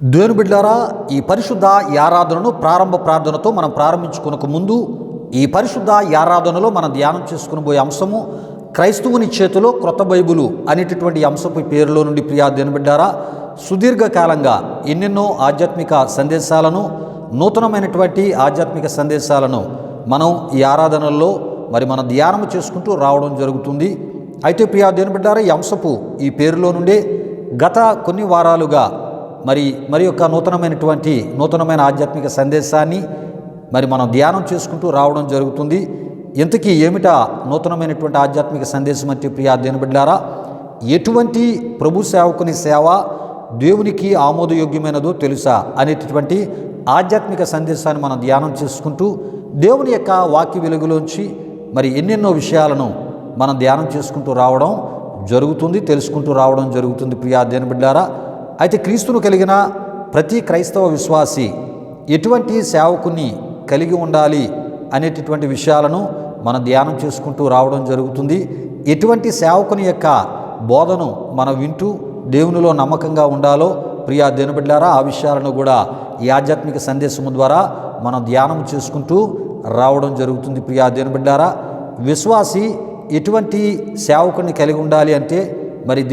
దేవుని బిడ్డారా, ఈ పరిశుద్ధ ఆరాధనను ప్రారంభ ప్రార్థనతో మనం ప్రారంభించుకునక ముందు ఈ పరిశుద్ధ ఆరాధనలో మనం ధ్యానం చేసుకుని పోయే అంశము క్రైస్తవుని చేతిలో క్రొత్త బైబులు అనేటటువంటి అంశపు పేరులో నుండి ప్రియా దేవుని బిడ్డారా, సుదీర్ఘకాలంగా ఎన్నెన్నో ఆధ్యాత్మిక సందేశాలను, నూతనమైనటువంటి ఆధ్యాత్మిక సందేశాలను మనం ఈ ఆరాధనల్లో మనం ధ్యానం చేసుకుంటూ రావడం జరుగుతుంది. అయితే ప్రియా దేవుని బిడ్డారా, ఈ అంశపు ఈ పేరులో నుండే గత కొన్ని వారాలుగా మరి యొక్క నూతనమైన ఆధ్యాత్మిక సందేశాన్ని మనం ధ్యానం చేసుకుంటూ రావడం జరుగుతుంది. ఇంతకీ ఏమిటా నూతనమైనటువంటి ఆధ్యాత్మిక సందేశం అంటే ప్రియా దేవుని బిడ్డలారా, ఎటువంటి ప్రభు సేవకుని సేవ దేవునికి ఆమోదయోగ్యమైనదో తెలుసా అనేటటువంటి ఆధ్యాత్మిక సందేశాన్ని మనం ధ్యానం చేసుకుంటూ దేవుని యొక్క వాక్య వెలుగులోంచి ఎన్నెన్నో విషయాలను మనం ధ్యానం చేసుకుంటూ రావడం జరుగుతుంది, తెలుసుకుంటూ రావడం జరుగుతుంది ప్రియా దేవుని బిడ్డలారా. అయితే క్రీస్తును కలిగిన ప్రతి క్రైస్తవ విశ్వాసి ఎటువంటి సేవకుని కలిగి ఉండాలి అనేటటువంటి విషయాలను మనం ధ్యానం చేసుకుంటూ రావడం జరుగుతుంది. ఎటువంటి సేవకుని యొక్క బోధను మనం వింటూ దేవునిలో నమ్మకంగా ఉండాలో ప్రియా దేవుని బిడ్డలారా, ఆ విషయాలను కూడా ఈ ఆధ్యాత్మిక సందేశము ద్వారా మనం ధ్యానం చేసుకుంటూ రావడం జరుగుతుంది. ప్రియా దేవుని బిడ్డలారా, విశ్వాసి ఎటువంటి సేవకుని కలిగి ఉండాలి అంటే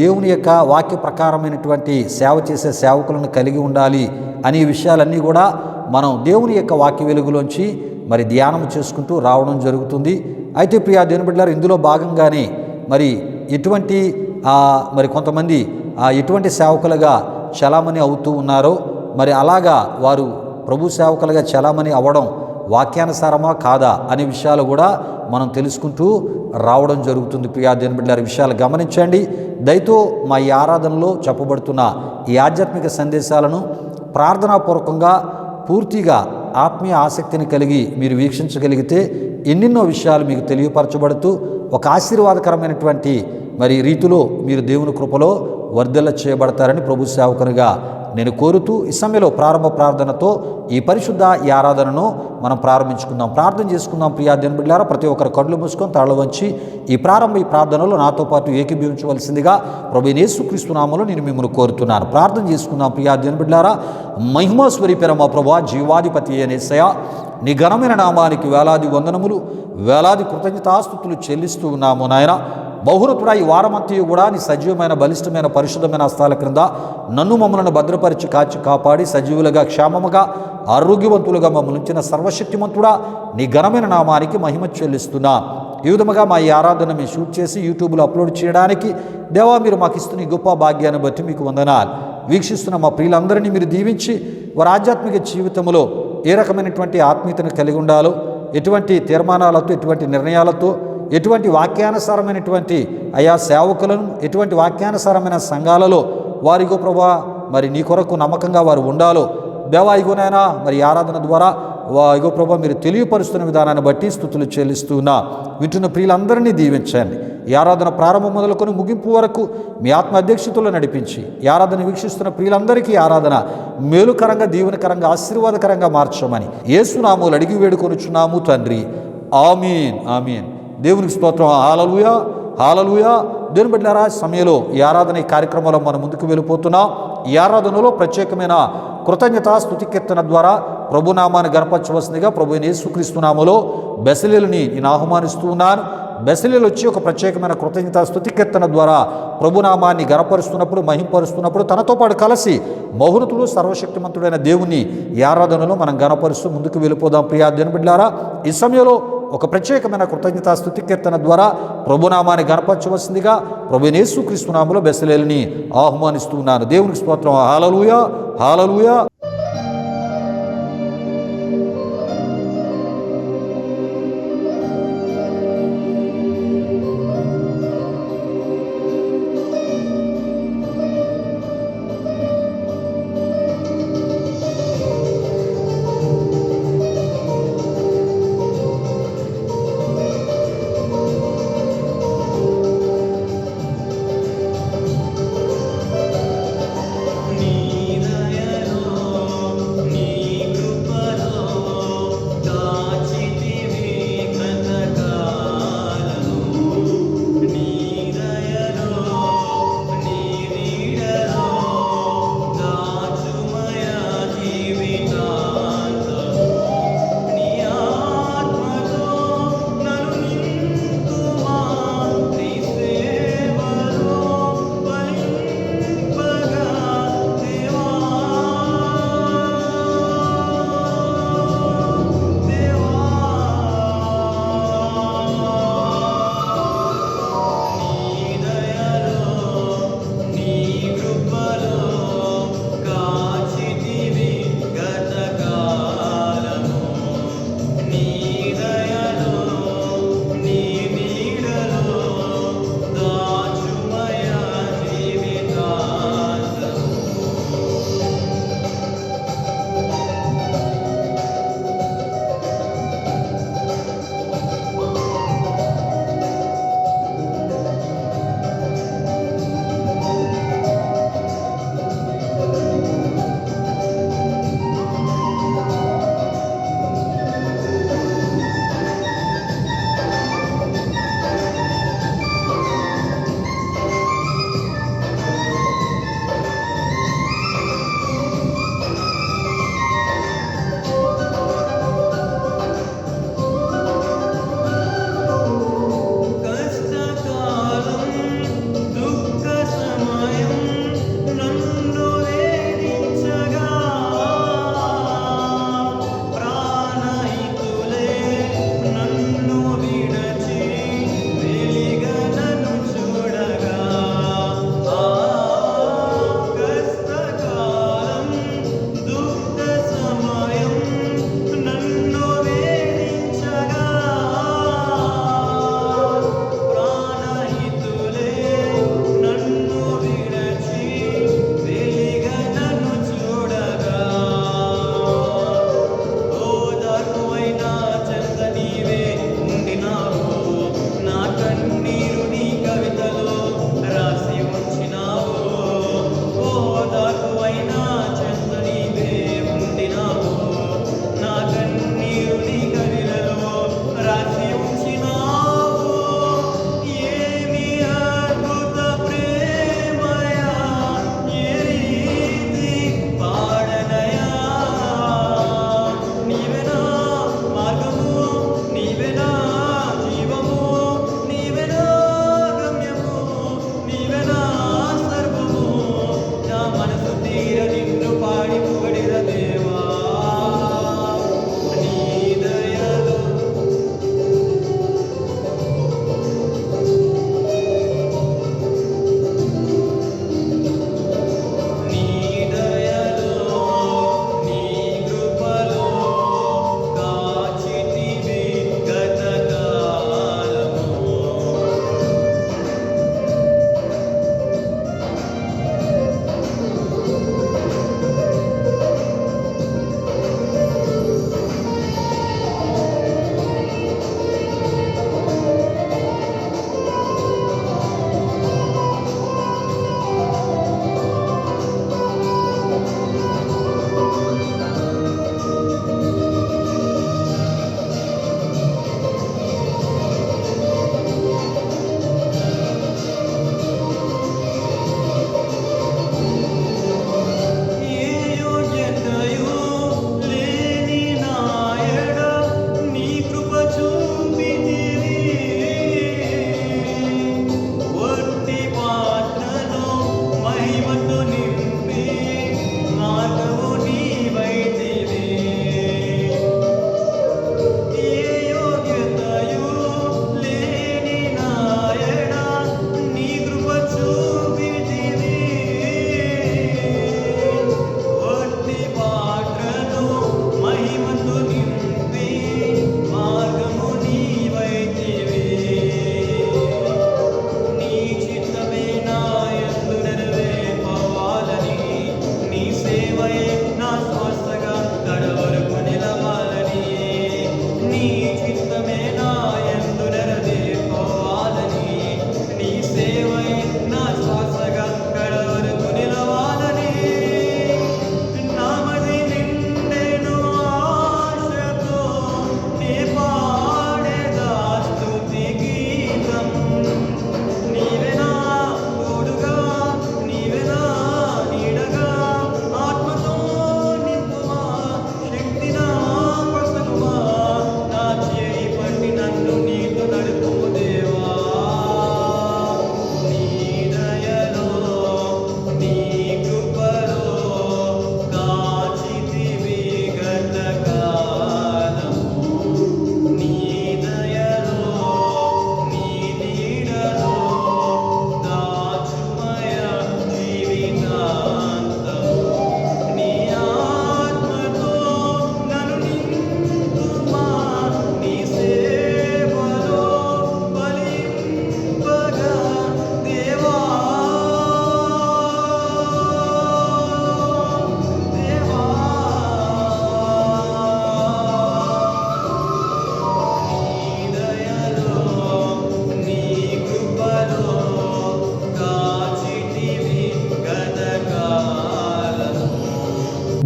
దేవుని యొక్క వాక్య ప్రకారమైనటువంటి సేవ చేసే సేవకులను కలిగి ఉండాలి అనే విషయాలన్నీ కూడా మనం దేవుని యొక్క వాక్య వెలుగులోంచి ధ్యానం చేసుకుంటూ రావడం జరుగుతుంది. అయితే ప్రియా దేవుని బిడ్డలారా, ఇందులో భాగంగానే ఎటువంటి కొంతమంది ఎటువంటి సేవకులుగా చలామణి అవుతూ ఉన్నారో అలాగా వారు ప్రభు సేవకులుగా చలామణి అవ్వడం వాక్యానుసారమా కాదా అనే విషయాలు కూడా మనం తెలుసుకుంటూ రావడం జరుగుతుంది. ప్రియా దేవుని బిడ్డలారా, విషయాలు గమనించండి. దయతో మా ఈ ఆరాధనలో చెప్పబడుతున్న ఈ ఆధ్యాత్మిక సందేశాలను ప్రార్థనాపూర్వకంగా పూర్తిగా ఆత్మీయ ఆసక్తిని కలిగి మీరు వీక్షించగలిగితే ఎన్నెన్నో విషయాలు మీకు తెలియపరచబడుతూ ఒక ఆశీర్వాదకరమైనటువంటి రీతిలో మీరు దేవుని కృపలో వర్ధిల్ల చేయబడతారని ప్రభు సేవకునిగా నేను కోరుతూ ఈ సమయంలో ప్రారంభ ప్రార్థనతో ఈ పరిశుద్ధ ఈ ఆరాధనను మనం ప్రారంభించుకుందాం. ప్రార్థన చేసుకుందాం. ప్రియా దేవుని బిడ్డలారా, ప్రతి ఒక్కరు కళ్ళు మూసుకొని తల వంచి ఈ ప్రార్థనలో నాతో పాటు ఏకీభవించవలసిందిగా ప్రభు యేసుక్రీస్తు నామములో నేను మిమ్మల్ని కోరుతున్నాను. ప్రార్థన చేసుకుందాం. ప్రియా దేవుని బిడ్డలారా, మహిమా స్వరూపమా ప్రభువా, జీవాధిపతి యేసయ్యా, నీ ఘనమైన నామానికి వేలాది వందనములు, వేలాది కృతజ్ఞతాస్తుతులు చెల్లిస్తూ ఉన్నాము నాయన. బహురతుడా, ఈ వారమంతయు కూడా నీ సజీవమైన బలిష్టమైన పరిశుద్ధమైన హస్తాల క్రింద నన్ను మమ్మలను భద్రపరిచి కాచి కాపాడి సజీవులుగా క్షేమముగా ఆరోగ్యవంతులుగా మమ్మల్ని ఉంచిన సర్వశక్తిమంతుడా, నీ ఘనమైన నామానికి మహిమ చెల్లిస్తున్నా. ఈ విధముగా మా ఈ ఆరాధన మేము షూట్ చేసి యూట్యూబ్లో అప్లోడ్ చేయడానికి దేవా మీరు మాకు ఇస్తున్న ఈ గొప్ప భాగ్యాన్ని బట్టి మీకు వందనాలు. వీక్షిస్తున్న మా ప్రియులందరినీ మీరు దీవించి వారి ఆధ్యాత్మిక జీవితంలో ఏ రకమైనటువంటి ఆత్మీయతను కలిగి ఉండాలో, ఎటువంటి తీర్మానాలతో, ఎటువంటి నిర్ణయాలతో, ఎటువంటి వాక్యానుసారమైనటువంటి సేవకులను, ఎటువంటి వాక్యానుసారమైన సంఘాలలో వారిగో ప్రభా నీ కొరకు నమ్మకంగా వారు ఉండాలో దేవా ఇగోనైనా ఆరాధన ద్వారా ఇగో ప్రభా మీరు తెలియపరుస్తున్న విధానాన్ని బట్టి స్తుతులు చెల్లిస్తున్నా. వింటున్న ప్రియులందరినీ దీవించండి. ఈ ఆరాధన ప్రారంభం మొదలుకొని ముగింపు వరకు మీ ఆత్మ అధ్యక్షతలో నడిపించి ఈ ఆరాధన వీక్షిస్తున్న ప్రియులందరికీ ఆరాధన మేలుకరంగా, దీవెనకరంగా, ఆశీర్వాదకరంగా మార్చమని యేసు నామములో అడిగి వేడుకొనుచున్నాము తండ్రి. ఆమీన్, ఆమీన్. దేవునికి స్తోత్రం. హల్లెలూయా, హల్లెలూయా. దేవుని బిడ్డలారా, సమయంలో ఈ ఆరాధన ఈ కార్యక్రమంలో మనం ముందుకు వెళ్ళిపోతున్నాం. ఈ ఆరాధనలో ప్రత్యేకమైన కృతజ్ఞత స్తుతి కీర్తన ద్వారా ప్రభునామాన్ని గణపరచవలసిందిగా ప్రభు యేసుక్రీస్తు నామములో బెసలేలుని నేను ఆహ్వానిస్తూ ఉన్నాను. బెసలేలు వచ్చి ఒక ప్రత్యేకమైన కృతజ్ఞత స్తుతి కీర్తన ద్వారా ప్రభునామాన్ని గణపరుస్తున్నప్పుడు, మహింపరుస్తున్నప్పుడు తనతో పాటు కలిసి మహోన్నతుడు సర్వశక్తిమంతుడైన దేవుని ఈ ఆరాధనలో మనం గణపరుస్తూ ముందుకు వెళ్ళిపోదాం. ప్రియా దేవుని బిడ్డలారా, ఈ సమయంలో ఒక ప్రత్యేకమైన కృతజ్ఞతా స్తుతి కీర్తన ద్వారా ప్రభునామాన్ని గణపరచవలసిందిగా ప్రభు యేసుక్రీస్తు నామములో బెసలేలుని ఆహ్వానిస్తున్నాను. దేవునికి స్తోత్రం. హల్లెలూయా, హల్లెలూయా. నీ దయలో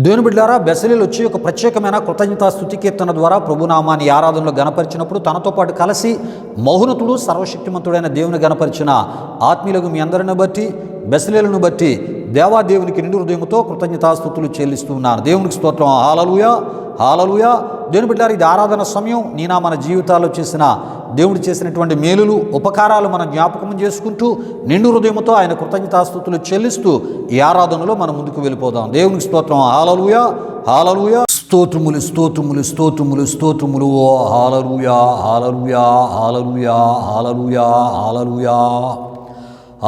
దేవుని బిడ్డలారా, బెసలేలు వచ్చి ఒక ప్రత్యేకమైన కృతజ్ఞతా స్తుతి కీర్తన ద్వారా ప్రభునామాన్ని ఆరాధనలో గణపరిచినప్పుడు తనతో పాటు కలిసి మౌనతుడు సర్వశక్తిమంతుడైన దేవుని గణపరిచిన ఆత్మీయులకు మీ అందరిని బట్టి బెసలేలను బట్టి దేవాదేవునికి నిండు హృదయంతో కృతజ్ఞతాస్తుతులు చెల్లిస్తూ ఉన్నాను. దేవునికి స్తోత్రం. హల్లెలూయా, హల్లెలూయా. దేవుని బిడ్డలారా, ఇది ఆరాధన సమయం. నీనా మన జీవితాల్లో చేసిన దేవుడు చేసినటువంటి మేలులు ఉపకారాలు మనం జ్ఞాపకం చేసుకుంటూ నిండు హృదయంతో ఆయన కృతజ్ఞతాస్తుతులు చెల్లిస్తూ ఈ ఆరాధనలో మనం ముందుకు వెళ్ళిపోదాం. దేవునికి స్తోత్రం. హల్లెలూయా, హల్లెలూయా. స్తోత్రములు స్తోత్రములు స్తోత్రములు స్తోత్రములు. హల్లెలూయా, హల్లెలూయా, హల్లెలూయా, హల్లెలూయా, హల్లెలూయా.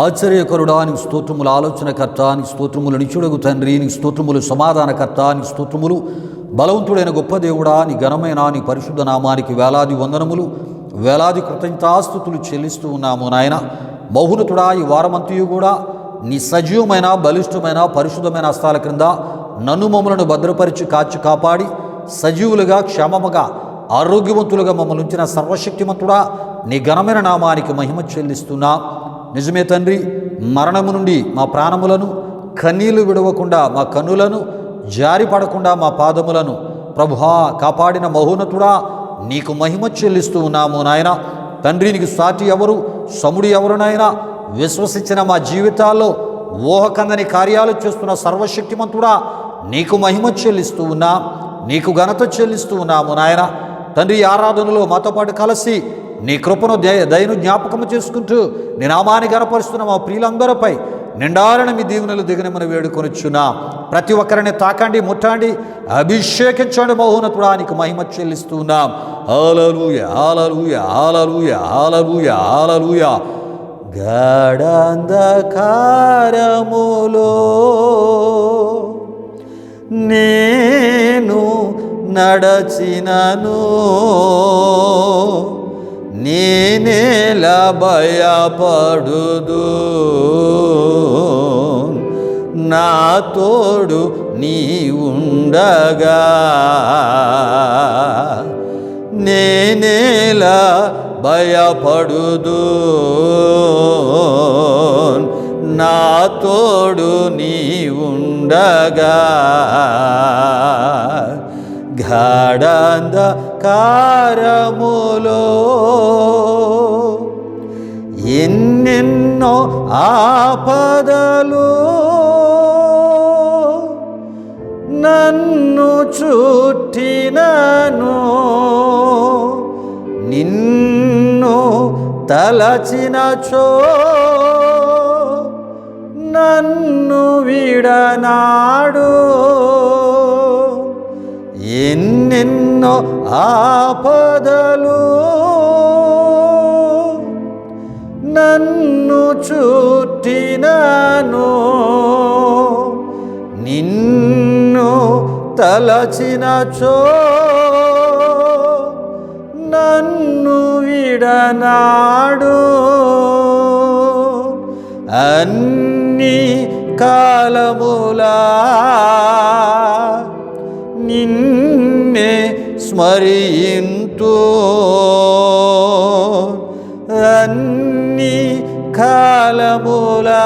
ఆశ్చర్యకరుడా, నీకు స్తోత్రములు. ఆలోచనకర్త నీకు స్తోత్రములు. నిత్యుడగు తండ్రి నీకు స్తోత్రములు. సమాధానకర్త నీకు స్తోత్రములు. బలవంతుడైన గొప్ప దేవుడా, నీ ఘనమైన నీ పరిశుద్ధ నామానికి వేలాది వందనములు, వేలాది కృతజ్ఞతాస్తుతులు చెల్లిస్తూ ఉన్నాము నాయన. మౌనతుడా, ఈ వారమంతయు కూడా నీ సజీవమైన బలిష్టమైన పరిశుద్ధమైన హస్తాల క్రింద నన్ను మమ్మలను భద్రపరిచి కాచి కాపాడి సజీవులుగా క్షేమముగా ఆరోగ్యవంతులుగా మమ్మల్ని ఉంచిన సర్వశక్తిమంతుడా, నీ ఘనమైన నామానికి మహిమ చెల్లిస్తున్నా. నిజమే తండ్రి, మరణము నుండి మా ప్రాణములను, కన్నీళ్లు విడవకుండా మా కన్నులను, జారిపడకుండా మా పాదములను ప్రభువా కాపాడిన మహోన్నతుడా, నీకు మహిమ చెల్లిస్తూ ఉన్నాము నాయన. తండ్రి, నీకు సాటి ఎవరు, సముడు ఎవరునైనా విశ్వసించిన మా జీవితాల్లో ఊహకందని కార్యాలు చేస్తున్న సర్వశక్తిమంతుడా, నీకు మహిమ చెల్లిస్తూ ఉన్నా, నీకు ఘనత చెల్లిస్తూ ఉన్నాము నాయన. తండ్రి, ఆరాధనలో మాతో పాటు కలిసి నీ కృపను దయను జ్ఞాపకము చేసుకుంటూ నీ నామాన్ని గణపరుస్తున్న మా ప్రియులందరిపై నిండారణ మీ దీవెనలు దిగనమని వేడుకొనిచున్నా. ప్రతి ఒక్కరిని తాకండి, ముట్టండి, అభిషేకించండి మహోన్నతుడా, నీకు మహిమ చెల్లిస్తూ ఉన్నాం. హల్లెలూయా, హల్లెలూయా, హల్లెలూయా, హల్లెలూయా, హల్లెలూయా. గాఢాంధకారములో నేను నడచినను, నేనేలా భయపడుదు, నా తోడు నీ ఉండగా. నేనేలా భయపడుదు, నా తోడు నీ ఉండగా. గాఢాంధకారములో ఎన్నెన్నో ఆపదలు నన్ను చుట్టినను, నిన్ను తలచినచో నన్ను విడనాడు. ఎన్నెన్నో ఆపదలు నన్ను చుట్టినను, నిన్ను తలచినచో నన్ను విడనాడు. అన్ని కాలములా నిన్నే స్మరింతు, అన్ని కాలములా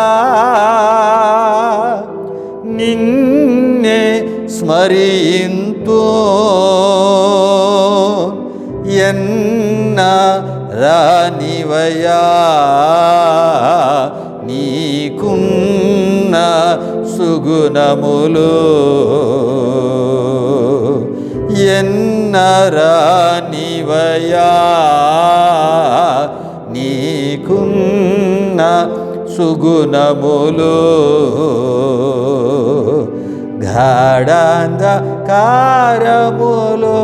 నిన్నే స్మరింతు. ఎన్న రానివయా నీకున్న సుగుణములు, ఎన్నరానివయా నీకున్న సుగుణములు. గాఢాంధకారములో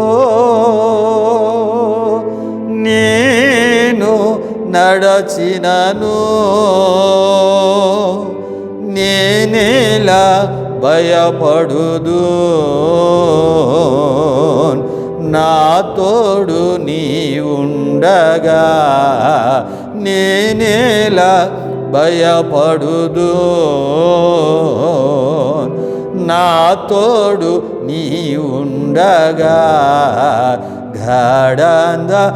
నేను నడచినను, నేనేలా భయపడుదు, నా తోడు నీ ఉండగా. నేనేలా భయపడుదు, నా తోడు నీ ఉండగా. గాఢాంధకారములో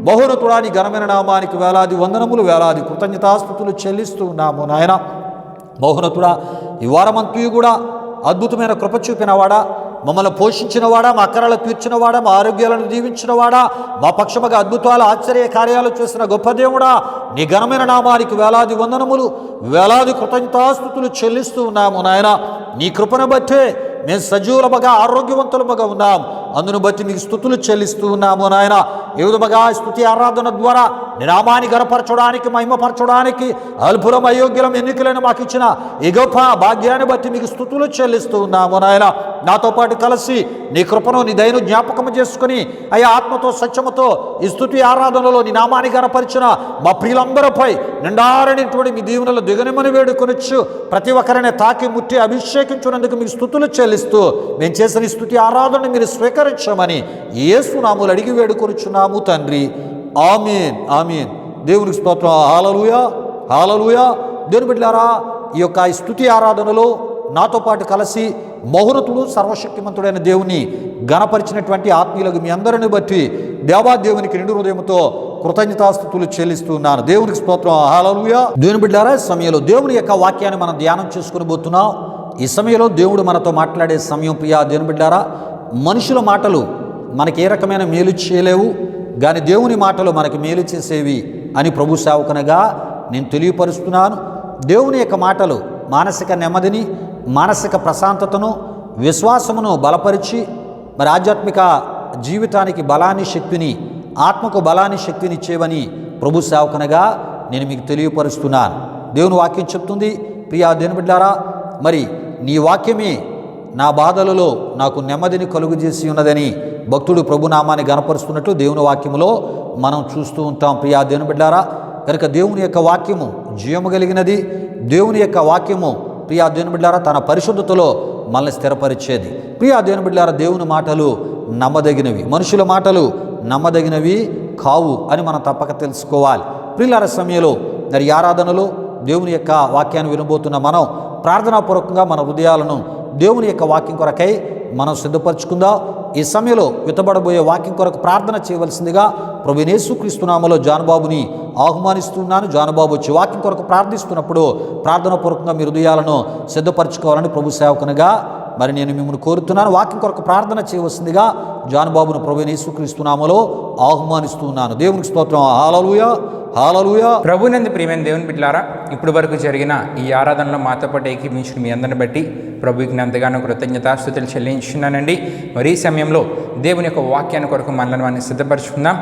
మహోన్నతుడాని ఘనమైన నామానికి వేలాది వందనములు, వేలాది కృతజ్ఞతాస్తుతులు చెల్లిస్తూ ఉన్నాము నాయన. మౌనతుడా, ఈ వారమంతయు కూడా అద్భుతమైన కృప చూపినవాడా, మమ్మల్ని పోషించినవాడా, మా అక్కరలు తీర్చినవాడా, మా ఆరోగ్యాలను దీవించినవాడా, మా పక్షముగా అద్భుతాలు ఆశ్చర్య కార్యాలు చేసిన గొప్ప దేవుడా, నీ ఘనమైన నామానికి వేలాది వందనములు, వేలాది కృతజ్ఞతాస్తుతులు చెల్లిస్తూ ఉన్నాము నాయన. నీ కృపను బట్టే మేము సజీవులముగా ఆరోగ్యవంతులముగా ఉన్నాం. అందును బట్టి మీకు స్తుతులు చెల్లిస్తూ ఉన్నాము నాయన. ఏ విధముగా స్తుతి ఆరాధన ద్వారా నామాన్ని గణపరచడానికి, మహిమపరచడానికి, అల్పులం అయోగ్యులం ఎన్నికలను మాకు ఇచ్చిన ఈ గొప్ప భాగ్యాన్ని బట్టి మీకు స్తుతులు చెల్లిస్తూ ఉన్నాము నాయన. నాతో పాటు కలిసి నీ కృపను, నీ దయను జ్ఞాపకం చేసుకుని అయ్యా ఆత్మతో సత్యముతో ఈ స్తుతి ఆరాధనలో నీ నామాన్ని గణపరిచిన మా ప్రియులందరిపై నిండారనిటువంటి మీ దీవెనలు దిగనిమని వేడుకొనొచ్చు. ప్రతి ఒక్కరిని తాకి ముట్టి అభిషేకించినందుకు మీకు స్తుతులు చెల్లిస్తూ మేము చేసిన ఈ స్తుతి ఆరాధనను మీరు స్వీకరించమని యేసు నామములో అడిగి వేడుకొనుచున్నాము తండ్రి. ఆమేన్, ఆమేన్. దేవునికి స్తోత్రం. హల్లెలూయా, హల్లెలూయా. దేవుని బిడ్డలారా, ఈ యొక్క స్తుతి ఆరాధనలో నాతో పాటు కలిసి మహోన్నతుడు సర్వశక్తిమంతుడైన దేవుని గణపరిచినటువంటి ఆత్మీయులకు మీ అందరిని బట్టి దేవాదేవునికి నిండు హృదయంతో కృతజ్ఞతాస్తుతులు చెల్లిస్తున్నాను. దేవునికి స్తోత్రం. హల్లెలూయా. దేవుని బిడ్డలారా, ఈ సమయంలో దేవుని యొక్క వాక్యాన్ని మనం ధ్యానం చేసుకుని పోతున్నాం. ఈ సమయంలో దేవుడు మనతో మాట్లాడే సమయం. ప్రియా దేవుని బిడ్డలారా, మనుషుల మాటలు మనకి ఏ రకమైన మేలు చేయలేవు, కానీ దేవుని మాటలు మనకి మేలు చేసేవి అని ప్రభు సేవకునిగా నేను తెలియపరుస్తున్నాను. దేవుని యొక్క మాటలు మానసిక నెమ్మదిని, మానసిక ప్రశాంతతను, విశ్వాసమును బలపరిచి మరి ఆధ్యాత్మిక జీవితానికి బలాన్ని, శక్తిని, ఆత్మకు బలాన్ని, శక్తిని ఇచ్చేవని ప్రభు సేవకునిగా నేను మీకు తెలియపరుస్తున్నాను. దేవుని వాక్యం చెప్తుంది. ప్రియా దేవుని బిడ్డలారా, మరి నీ వాక్యమే నా బాధలలో నాకు నెమ్మదిని కలుగజేసి ఉన్నదని భక్తుడు ప్రభునామాన్ని గణపరుస్తున్నట్లు దేవుని వాక్యములో మనం చూస్తూ ఉంటాం. ప్రియా దేవుని బిడ్డలారా, కనుక దేవుని యొక్క వాక్యము జీవము కలిగినది. దేవుని యొక్క వాక్యము ప్రియా దేవుని బిడ్డలారా తన పరిశుద్ధతలో మనల్ని స్థిరపరిచేది. ప్రియా దేవుని బిడ్డలారా, దేవుని మాటలు నమ్మదగినవి, మనుషుల మాటలు నమ్మదగినవి కావు అని మనం తప్పక తెలుసుకోవాలి. ప్రియులార, సమయంలో మరి ఆరాధనలో దేవుని యొక్క వాక్యాన్ని వినబోతున్న మనం ప్రార్థనాపూర్వకంగా మన హృదయాలను దేవుని యొక్క వాక్యం కొరకై మనం సిద్ధపరచుకుందాం. ఈ సమయంలో విత్తబడబోయే వాక్యం కొరకు ప్రార్థన చేయవలసిందిగా ప్రభువైన యేసుక్రీస్తు నామములో జానుబాబుని ఆహ్వానిస్తున్నాను. జానుబాబు వచ్చి వాక్యం కొరకు ప్రార్థిస్తున్నప్పుడు ప్రార్థనాపూర్వకంగా మీ హృదయాలను సిద్ధపరచుకోవాలని ప్రభు సేవకునిగా మరి నేను మిమ్మల్ని కోరుతున్నాను. వాక్యం కొరకు ప్రార్థన చేయవలసిందిగా జానుబాబును ప్రభువైన యేసుక్రీస్తు నామములో ఆహ్వానిస్తున్నాను. దేవునికి స్తోత్రం. హల్లెలూయా, హల్లెలూయా. ప్రభునందు ప్రియమైన దేవుని బిడ్డలారా, ఇప్పుడు వరకు జరిగిన ఈ ఆరాధనలో మాతో పాటు ఏకీభవించిన మీ అందరిని బట్టి ప్రభువుకి ఎంతగానో కృతజ్ఞతాస్తుతులు చెల్లించున్నానండి. మరి ఈ సమయంలో దేవుని యొక్క వాక్యాన్ని కొరకు మనల్ని సిద్ధపరచుకుందాం.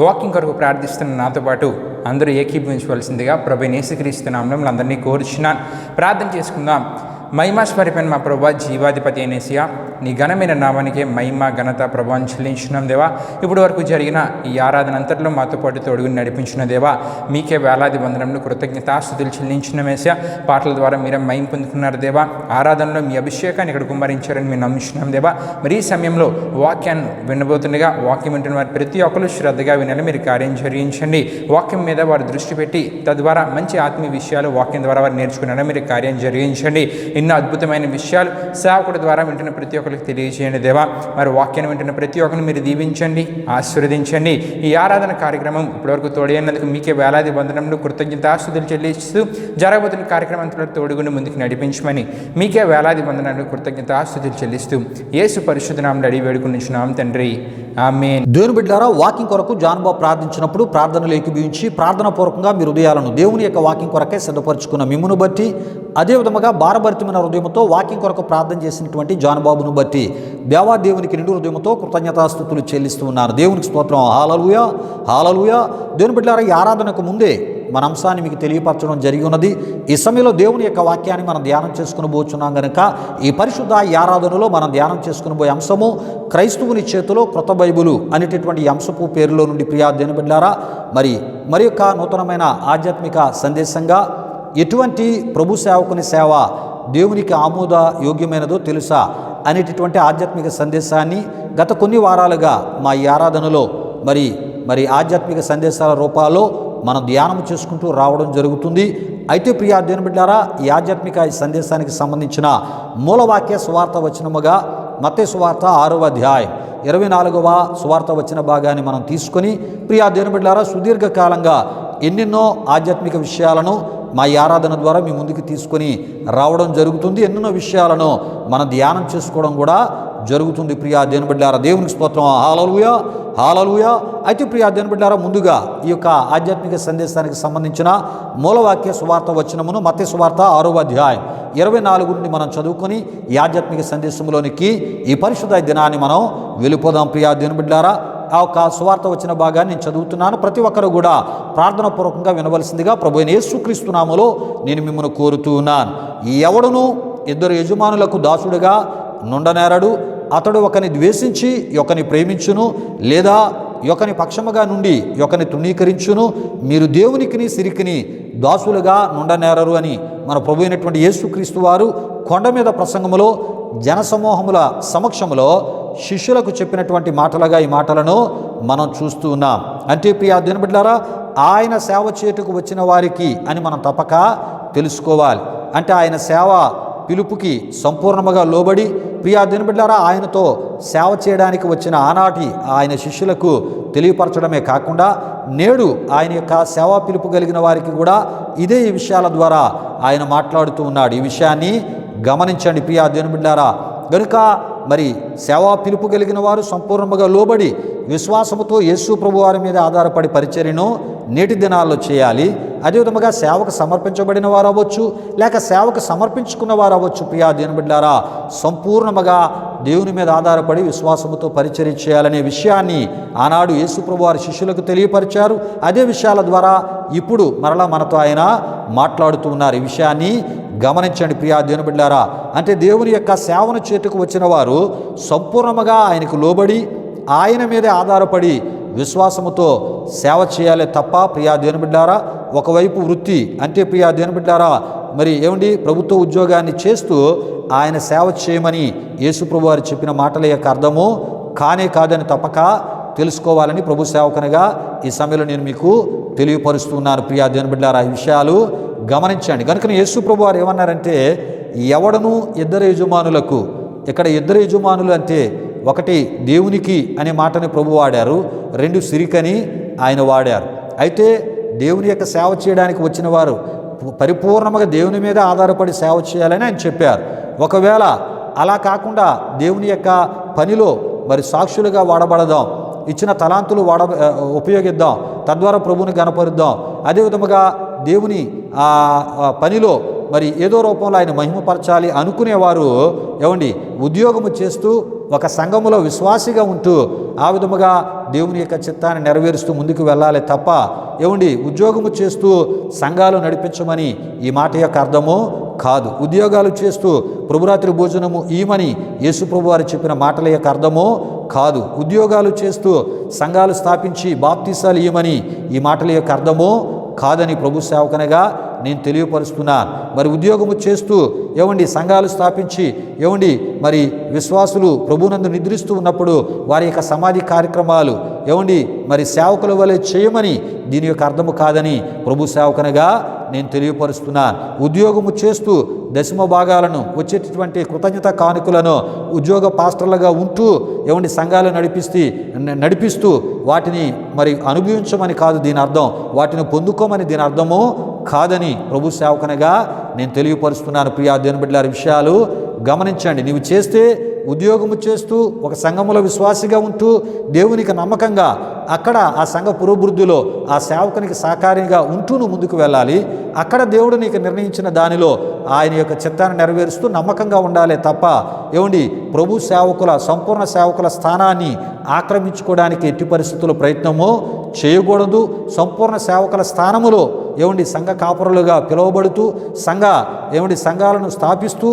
వాక్యం కొరకు ప్రార్థిస్తున్న నాతో పాటు అందరూ ఏకీభవించవలసిందిగా ప్రభువైన యేసుక్రీస్తు నామములో అందరినీ కోరుచున్నాను. ప్రార్థన చేసుకుందాం. మహిమాస్వరూపైన మా ప్రభా, జీవాధిపతి అయిన యేసయ్యా, నీ ఘనమైన నామానికే మహిమ, ఘనత, ప్రభావం చెల్లించున్నాం దేవా. ఇప్పుడు వరకు జరిగిన ఈ ఆరాధన అంతట్లో మాతో పాటు తోడుగుని నడిపించిన దేవా, మీకే వేలాది వందనములు కృతజ్ఞతాస్తుతులు చెల్లించిన యేసయ్యా. పాటల ద్వారా మీరే మహిమ పొందుకున్నారు దేవా. ఆరాధనలో మీ అభిషేకాన్ని ఇక్కడ కుమ్మరించారని మేము నమ్ముచున్నాం దేవా. మరి ఈ సమయంలో వాక్యాన్ని వినబోతుండగా వాక్యం వింటున్న వారు ప్రతి ఒక్కరు శ్రద్ధగా వినాలి. మీరు కార్యం జరిగించండి. వాక్యం మీద వారు దృష్టి పెట్టి తద్వారా మంచి ఆత్మీయ విషయాలు వాక్యం ద్వారా వారు నేర్చుకున్నారని మీరు కార్యం జరిగించండి. ఎన్నో అద్భుతమైన విషయాలు సేవకుడి ద్వారా వింటున్న ప్రతి ఒక్కరికి తెలియజేయండి దేవా. మరి వాక్యాన్ని వింటున్న ప్రతి ఒక్కరిని మీరు దీవించండి, ఆశీర్వదించండి. ఈ ఆరాధన కార్యక్రమం ఇప్పటివరకు తోడైనందుకు మీకే వేలాది వందనములు కృతజ్ఞతాస్తుతులు చెల్లిస్తూ జరగబోతున్న కార్యక్రమం అంతవరకు తోడుగుండి ముందుకు నడిపించమని మీకే వేలాది వందనములు కృతజ్ఞతాస్తుతులు చెల్లిస్తూ యేసు పరిశుద్ధ నామములో అడిగి వేడుకొనుచున్నాం తండ్రి. ఆమేన్. దేవుని బిడ్డలారా, వాక్యం కొరకు జానుబాబు ప్రార్థించినప్పుడు ప్రార్థనలు ఏకీభవించి ప్రార్థనాపూర్వకంగా మీ హృదయాలను దేవుని యొక్క వాక్యం కొరకే సిద్ధపరచుకున్న మిమ్మును బట్టి, అదేవిధముగా భారభరితమైన హృదయంతో వాక్యం కొరకు ప్రార్థన చేసినటువంటి జానుబాబును బట్టి దేవాదేవునికి నిండు హృదయంతో కృతజ్ఞతాస్తుతులు చెల్లిస్తూ ఉన్నాను. దేవునికి స్తోత్రం. హల్లెలూయా, హల్లెలూయా. దేవుని బిడ్డలారా, ఈ ఆరాధనకు ముందే మన అంశాన్ని మీకు తెలియపరచడం జరిగి ఉన్నది. ఈ సమయంలో దేవుని యొక్క వాక్యాన్ని మనం ధ్యానం చేసుకుని పోతున్నాం కనుక ఈ పరిశుద్ధ ఈ ఆరాధనలో మనం ధ్యానం చేసుకుని పోయే అంశము క్రైస్తవుని చేతిలో క్రొత్త బైబిలు అనేటటువంటి అంశపు పేరులో నుండి ప్రియా దేవుని బిడ్డలారా, మరి యొక్క నూతనమైన ఆధ్యాత్మిక సందేశంగా ఎటువంటి ప్రభు సేవకుని సేవ దేవునికి ఆమోద యోగ్యమైనదో తెలుసా అనేటటువంటి ఆధ్యాత్మిక సందేశాన్ని గత కొన్ని వారాలుగా మా ఈ ఆరాధనలో మరి ఆధ్యాత్మిక సందేశాల రూపాల్లో మనం ధ్యానం చేసుకుంటూ రావడం జరుగుతుంది. అయితే ప్రియా దేవుని బిడ్డలారా, ఈ ఆధ్యాత్మిక సందేశానికి సంబంధించిన మూలవాక్య సువార్త వచనముగా మత్తయి సువార్త 6వ అధ్యాయం 24వ సువార్త వచన భాగాన్ని మనం తీసుకొని ప్రియా దేవుని బిడ్డలారా, సుదీర్ఘకాలంగా ఎన్నెన్నో ఆధ్యాత్మిక విషయాలను మా ఈ ఆరాధన ద్వారా మీ ముందుకు తీసుకొని రావడం జరుగుతుంది. ఎన్నెన్నో విషయాలను మనం ధ్యానం చేసుకోవడం కూడా జరుగుతుంది. ప్రియా దేవుని బిడ్డలారా, దేవునికి స్తోత్రం. హల్లెలూయా, హల్లెలూయా. అయితే ప్రియా దేవుని బిడ్డలారా, ముందుగా ఈ యొక్క ఆధ్యాత్మిక సందేశానికి సంబంధించిన మూలవాక్య సువార్త వచనమును మత్తయి సువార్త 6వ అధ్యాయం 24 నుండి మనం చదువుకొని ఈ ఆధ్యాత్మిక సందేశంలోనికి ఈ పరిశుద్ధ దినాన్ని మనం వెళ్ళిపోదాం. ప్రియా దేవుని బిడ్డలారా, ఆ యొక్క సువార్త వచ్చిన భాగాన్ని నేను చదువుతున్నాను. ప్రతి ఒక్కరు కూడా ప్రార్థన పూర్వకంగా వినవలసిందిగా ప్రభువైన యేసుక్రీస్తు నామములో నేను మిమ్మల్ని కోరుతూ ఉన్నాను. ఎవడును ఇద్దరు యజమానులకు దాసుడుగా నుండనేరడు. అతడు ఒకని ద్వేషించి ఒకని ప్రేమించును, లేదా ఒకని పక్షముగా నుండి ఒకని తృణీకరించును. మీరు దేవునికిని సిరికిని దాసులుగా నుండనేరరు అని మన ప్రభు అయినటువంటి యేసుక్రీస్తు వారు కొండ మీద ప్రసంగములో జనసమూహముల సమక్షంలో శిష్యులకు చెప్పినటువంటి మాటలుగా ఈ మాటలను మనం చూస్తూ ఉన్నాం. అంటే ప్రియా దేవుని బిడ్డలారా, ఆయన సేవ చేటుకు వచ్చిన వారికి అని మనం తప్పక తెలుసుకోవాలి. అంటే ఆయన సేవ పిలుపుకి సంపూర్ణముగా లోబడి ప్రియా దేవుని బిడ్డలారా, ఆయనతో సేవ చేయడానికి వచ్చిన ఆనాటి ఆయన శిష్యులకు తెలియపరచడమే కాకుండా నేడు ఆయన యొక్క సేవా పిలుపు కలిగిన వారికి కూడా ఇదే ఈ విషయాల ద్వారా ఆయన మాట్లాడుతూ ఉన్నాడు. ఈ విషయాన్ని గమనించండి ప్రియా దేవుని బిడ్డలారా. గనుక మరి సేవా పిలుపు కలిగిన వారు సంపూర్ణముగా లోబడి విశ్వాసముతో యేసు ప్రభు వారి మీద ఆధారపడి పరిచర్యను నేటి దినాల్లో చేయాలి. అదేవిధముగా సేవకు సమర్పించబడిన వారు అవ్వచ్చు, లేక సేవకు సమర్పించుకున్న వారు అవ్వచ్చు. ప్రియా దేవుని బిడ్డలారా, సంపూర్ణముగా దేవుని మీద ఆధారపడి విశ్వాసముతో పరిచర్య చేయాలనే విషయాన్ని ఆనాడు యేసు ప్రభు వారి శిష్యులకు తెలియపరిచారు. అదే విషయాల ద్వారా ఇప్పుడు మరలా మనతో ఆయన మాట్లాడుతూ ఉన్నారు. ఈ విషయాన్ని గమనించండి ప్రియా దేవుని బిడ్డలారా. అంటే దేవుని యొక్క సేవను చేతుకు వచ్చిన వారు సంపూర్ణముగా ఆయనకు లోబడి ఆయన మీదే ఆధారపడి విశ్వాసముతో సేవ చేయాలి తప్ప ప్రియా దేవుని బిడ్డలారా, ఒకవైపు వృత్తి అంటే ప్రియా దేవుని బిడ్డలారా, మరి ఏమండి ప్రభుత్వ ఉద్యోగాన్ని చేస్తూ ఆయన సేవ చేయమని యేసు ప్రభు వారు చెప్పిన మాటల యొక్క అర్థము కానే కాదని తప్పక తెలుసుకోవాలని ప్రభు సేవకునిగా ఈ సమయంలో నేను మీకు తెలియపరుస్తున్నాను. ప్రియా దేవుని బిడ్డలారా, ఈ విషయాలు గమనించండి. కనుక యేసు ప్రభు వారు ఏమన్నారంటే, ఎవడను ఇద్దరు యజమానులకు, ఇక్కడ ఇద్దరు యజమానులు అంటే ఒకటి దేవునికి అనే మాటని ప్రభు వాడారు, రెండు సిరికని ఆయన వాడారు. అయితే దేవుని యొక్క సేవ చేయడానికి వచ్చిన వారు పరిపూర్ణంగా దేవుని మీద ఆధారపడి సేవ చేయాలని ఆయన చెప్పారు. ఒకవేళ అలా కాకుండా దేవుని యొక్క పనిలో మరి సాక్షులుగా వాడబడదాం, ఇచ్చిన తలాంతులు ఉపయోగిద్దాం, తద్వారా ప్రభువుని గణపరుద్దాం. అదేవిధముగా దేవుని పనిలో మరి ఏదో రూపంలో ఆయన మహిమపరచాలి అనుకునేవారు ఏమండి ఉద్యోగము చేస్తూ ఒక సంఘములో విశ్వాసిగా ఉంటూ ఆ విధముగా దేవుని యొక్క చిత్తాన్ని నెరవేరుస్తూ ముందుకు వెళ్ళాలి తప్ప ఏమండి ఉద్యోగము చేస్తూ సంఘాలు నడిపించమని ఈ మాట యొక్క అర్థము కాదు. ఉద్యోగాలు చేస్తూ ప్రభురాత్రి భోజనము ఈమని యేసు ప్రభు వారు చెప్పిన మాటల యొక్క అర్థము కాదు. ఉద్యోగాలు చేస్తూ సంఘాలు స్థాపించి బాప్తీసాలు ఇయ్యమని ఈ మాటల యొక్క అర్థము కాదని ప్రభు సేవకునిగా నేను తెలియపరుస్తున్నాను. మరి ఉద్యోగము చేస్తూ ఏమండి సంఘాలు స్థాపించి ఏమండి మరి విశ్వాసులు ప్రభునందు నిద్రిస్తూ ఉన్నప్పుడు వారి యొక్క సమాధి కార్యక్రమాలు ఏమండి మరి సేవకుల వలె చేయమని దీని యొక్క అర్థము కాదని ప్రభు సేవకునిగా నేను తెలియపరుస్తున్నాను. ఉద్యోగము చేస్తూ దశమ భాగాలను వచ్చేటటువంటి కృతజ్ఞత కానుకలను ఉద్యోగ పాస్టర్లుగా ఉంటూ ఏమండి సంఘాలు నడిపిస్తూ వాటిని మరి అనుభవించమని కాదు దీని అర్థం, వాటిని పొందుకోమని దీని అర్థము కాదని ప్రభు సేవకునిగా నేను తెలియపరుస్తున్నాను. ప్రియా దేవుని బిడ్డలారా, విషయాలు గమనించండి. నీవు చేస్తే ఉద్యోగము చేస్తూ ఒక సంఘములో విశ్వాసిగా ఉంటూ దేవునికి నమ్మకంగా అక్కడ ఆ సంఘ పురోభివృద్ధిలో ఆ సేవకునికి సహకారిగా ఉంటూ నువ్వు ముందుకు వెళ్ళాలి. అక్కడ దేవుడు నీకు నిర్ణయించిన దానిలో ఆయన యొక్క చిత్తాన్ని నెరవేరుస్తూ నమ్మకంగా ఉండాలి తప్ప ఏమండి ప్రభు సేవకుల సంపూర్ణ సేవకుల స్థానాన్ని ఆక్రమించుకోవడానికి ఎట్టి పరిస్థితుల్లో ప్రయత్నము చేయకూడదు. సంపూర్ణ సేవకుల స్థానములో ఏమండి సంఘ కాపురులుగా పిలువబడుతూ సంఘాలను స్థాపిస్తూ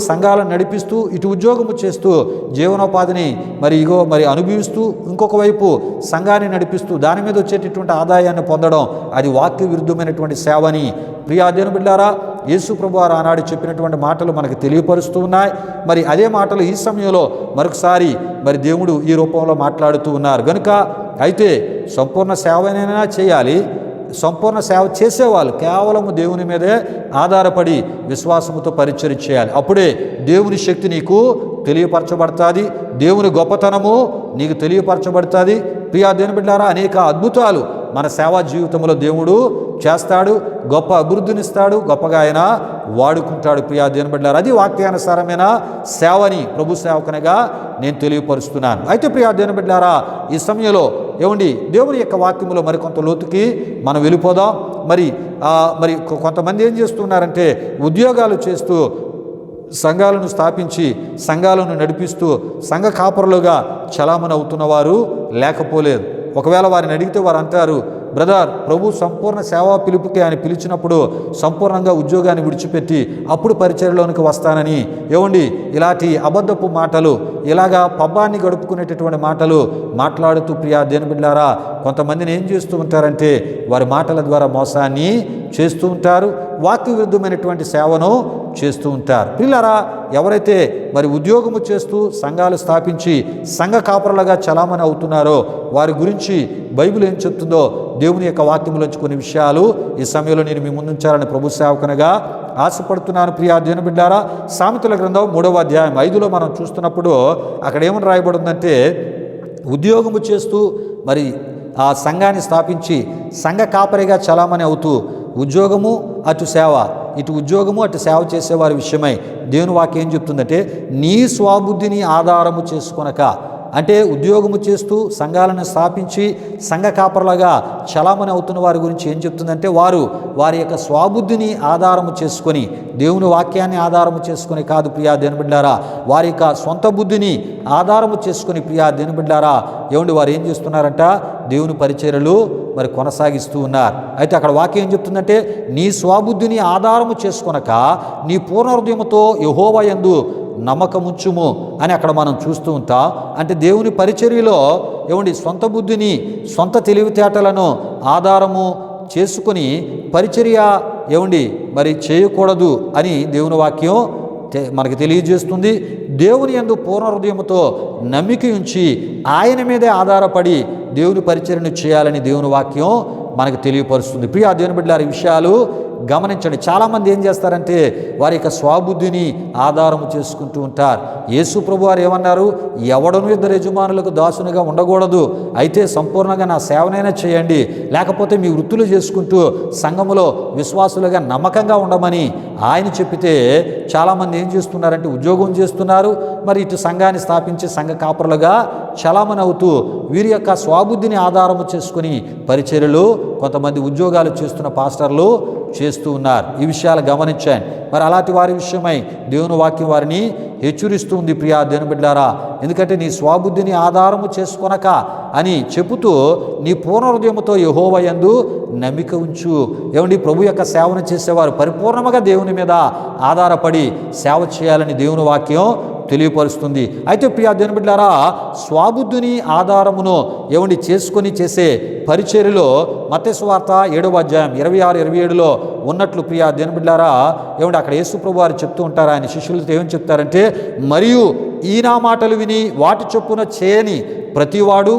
సంఘాలను నడిపిస్తూ ఇటు ఉద్యోగము చేస్తూ జీవనోపాధిని మరి అనుభవిస్తూ ఇంకొక వైపు సంఘాన్ని నడిపిస్తూ దాని మీద వచ్చేటటువంటి ఆదాయాన్ని పొందడం అది వాక్య విరుద్ధమైనటువంటి సేవని ప్రియా దేవుని బిడ్డలారా యేసు ప్రభు వారు ఆనాడు చెప్పినటువంటి మాటలు మనకు తెలియపరుస్తూ ఉన్నాయి. మరి అదే మాటలు ఈ సమయంలో మరొకసారి మరి దేవుడు ఈ రూపంలో మాట్లాడుతూ ఉన్నారు. కనుక అయితే సంపూర్ణ సేవనైనా చేయాలి. సంపూర్ణ సేవ చేసేవాళ్ళు కేవలము దేవుని మీదే ఆధారపడి విశ్వాసముతో పరిచర్య చేయాలి. అప్పుడే దేవుని శక్తి నీకు తెలియపరచబడుతుంది, దేవుని గొప్పతనము నీకు తెలియపరచబడుతుంది. ప్రియా దేవుని బిడ్డలారా, అనేక అద్భుతాలు మన సేవా జీవితంలో దేవుడు చేస్తాడు, గొప్ప అభివృద్ధినిస్తాడు, గొప్పగా ఆయన వాడుకుంటాడు. ప్రియా దేవుని బిడ్డలారా, అది వాక్యానుసారమైన సేవని ప్రభు సేవకునిగా నేను తెలియపరుస్తున్నాను. అయితే ప్రియా దేవుని బిడ్డలారా, ఈ సమయంలో ఏమండి దేవుని యొక్క వాక్యములో మరికొంత లోతుకి మనం వెళ్ళిపోదాం. మరి కొంతమంది ఏం చేస్తున్నారంటే ఉద్యోగాలు చేస్తూ సంఘాలను స్థాపించి సంఘాలను నడిపిస్తూ సంఘ కాపరులుగా చలామణి అవుతున్న వారు లేకపోలేదు. ఒకవేళ వారిని అడిగితే వారు అంటారు, బ్రదర్, ప్రభు సంపూర్ణ సేవా పిలుపుకి ఆయన పిలిచినప్పుడు సంపూర్ణంగా ఉద్యోగాన్ని విడిచిపెట్టి అప్పుడు పరిచర్యలోనికి వస్తానని ఏమండి ఇలాంటి అబద్ధపు మాటలు, ఇలాగా పబ్బాన్ని గడుపుకునేటటువంటి మాటలు మాట్లాడుతూ ప్రియా దేవుని బిడ్డలారా కొంతమందిని ఏం చేస్తూ ఉంటారంటే వారి మాటల ద్వారా మోసాన్ని చేస్తూ ఉంటారు, వాక్య విరుద్ధమైనటువంటి సేవను చేస్తూ ఉంటారు. పిల్లరా, ఎవరైతే మరి ఉద్యోగము చేస్తూ సంఘాలు స్థాపించి సంఘ కాపరులుగా చలామణి అవుతున్నారో వారి గురించి బైబిల్ ఏం చెప్తుందో దేవుని యొక్క వాక్యములోంచి కొన్ని విషయాలు ఈ సమయంలో నేను మీ ముందుంచాలని ప్రభు సేవకునిగా ఆశపడుతున్నాను. ప్రియా దేవుని బిడ్డలారా, సామెతల గ్రంథం 3వ అధ్యాయం 5లో మనం చూస్తున్నప్పుడు అక్కడ ఏమని రాయబడిందంటే, ఉద్యోగము చేస్తూ మరి ఆ సంఘాన్ని స్థాపించి సంఘ కాపరిగా చలామణి అవుతూ ఉద్యోగము అటు సేవ, ఇటు ఉద్యోగము అటు సేవ చేసేవారి విషయమై దేవుని వాక్యం ఏం చెప్తుందంటే, నీ స్వబుద్ధిని ఆధారము చేసుకొనక, అంటే ఉద్యోగము చేస్తూ సంఘాలను స్థాపించి సంఘ కాపరులుగా చలామణి అవుతున్న వారి గురించి ఏం చెప్తుందంటే, వారి యొక్క స్వబుద్ధిని ఆధారము చేసుకొని, దేవుని వాక్యాన్ని ఆధారము చేసుకొని కాదు ప్రియా దేవుని బిడ్డలారా, వారి యొక్క సొంత బుద్ధిని ఆధారము చేసుకొని ప్రియా దేవుని బిడ్డలారా ఏమండి వారు ఏం చేస్తున్నారంట, దేవుని పరిచర్యలు మరి కొనసాగిస్తూ ఉన్నారు. అయితే అక్కడ వాక్యం ఏం చెప్తుందంటే, నీ స్వబుద్ధిని ఆధారము చేసుకొనక నీ పూర్ణ హృదయముతో యెహోవా యందు నమ్మకముంచుము అని అక్కడ మనం చూస్తూ ఉంటాం. అంటే దేవుని పరిచర్యలో ఏమండి సొంత బుద్ధిని సొంత తెలివితేటలను ఆధారము చేసుకుని పరిచర్య ఏమండి మరి చేయకూడదు అని దేవుని వాక్యం మనకి తెలియజేస్తుంది. దేవుని యందు పూర్ణ హృదయముతో నమ్మిక ఉంచి ఆయన మీదే ఆధారపడి దేవుని పరిచర్యను చేయాలని దేవుని వాక్యం మనకు తెలియపరుస్తుంది. ప్రియా దేవుని బిడ్డలారా, ఈ విషయాలు గమనించండి. చాలామంది ఏం చేస్తారంటే వారి యొక్క స్వబుద్ధిని ఆధారము చేసుకుంటూ ఉంటారు. యేసు ప్రభు వారు ఏమన్నారు, ఎవడను ఇద్దరు యజమానులకు దాసునిగా ఉండకూడదు, అయితే సంపూర్ణంగా నా సేవనైనా చేయండి, లేకపోతే మీ వృత్తులు చేసుకుంటూ సంఘములో విశ్వాసులుగా నమ్మకంగా ఉండమని ఆయన చెప్పితే చాలామంది ఏం చేస్తున్నారంటే ఉద్యోగం చేస్తున్నారు, మరి ఇటు సంఘాన్ని స్థాపించి సంఘ కాపరులుగా చలామణి అవుతూ వీరి యొక్క స్వబుద్ధిని ఆధారము చేసుకుని పరిచర్యలు కొంతమంది ఉద్యోగాలు చేస్తున్న పాస్టర్లు చేస్తూ ఉన్నారు. ఈ విషయాలు గమనించాను. మరి అలాంటి వారి విషయమై దేవుని వాక్యం వారిని హెచ్చరిస్తుంది. ప్రియా దేవుని బిడ్డలారా, ఎందుకంటే నీ స్వబుద్ధిని ఆధారము చేసుకొనక అని చెబుతూ నీ పూర్ణ హృదయముతో యెహోవా యందు నమ్మిక ఉంచు. ఏమండి ప్రభు యొక్క సేవను చేసేవారు పరిపూర్ణంగా దేవుని మీద ఆధారపడి సేవ చేయాలని దేవుని వాక్యం తెలియపరుస్తుంది. అయితే ప్రియా దేవుని బిడ్డలారా, స్వబుద్ధిని ఆధారమును ఏమండి చేసుకొని చేసే పరిచర్యలో మత్తయి సువార్త 7వ అధ్యాయం 26-27లో ఉన్నట్లు ప్రియా దేవుని బిడ్డలారా ఏమండి అక్కడ యేసు ప్రభు వారు చెప్తూ ఉంటారు, ఆయన శిష్యులతో ఏమని చెప్తారంటే, మరియు ఈ నా మాటలు విని వాటి చొప్పున చేయని ప్రతివాడు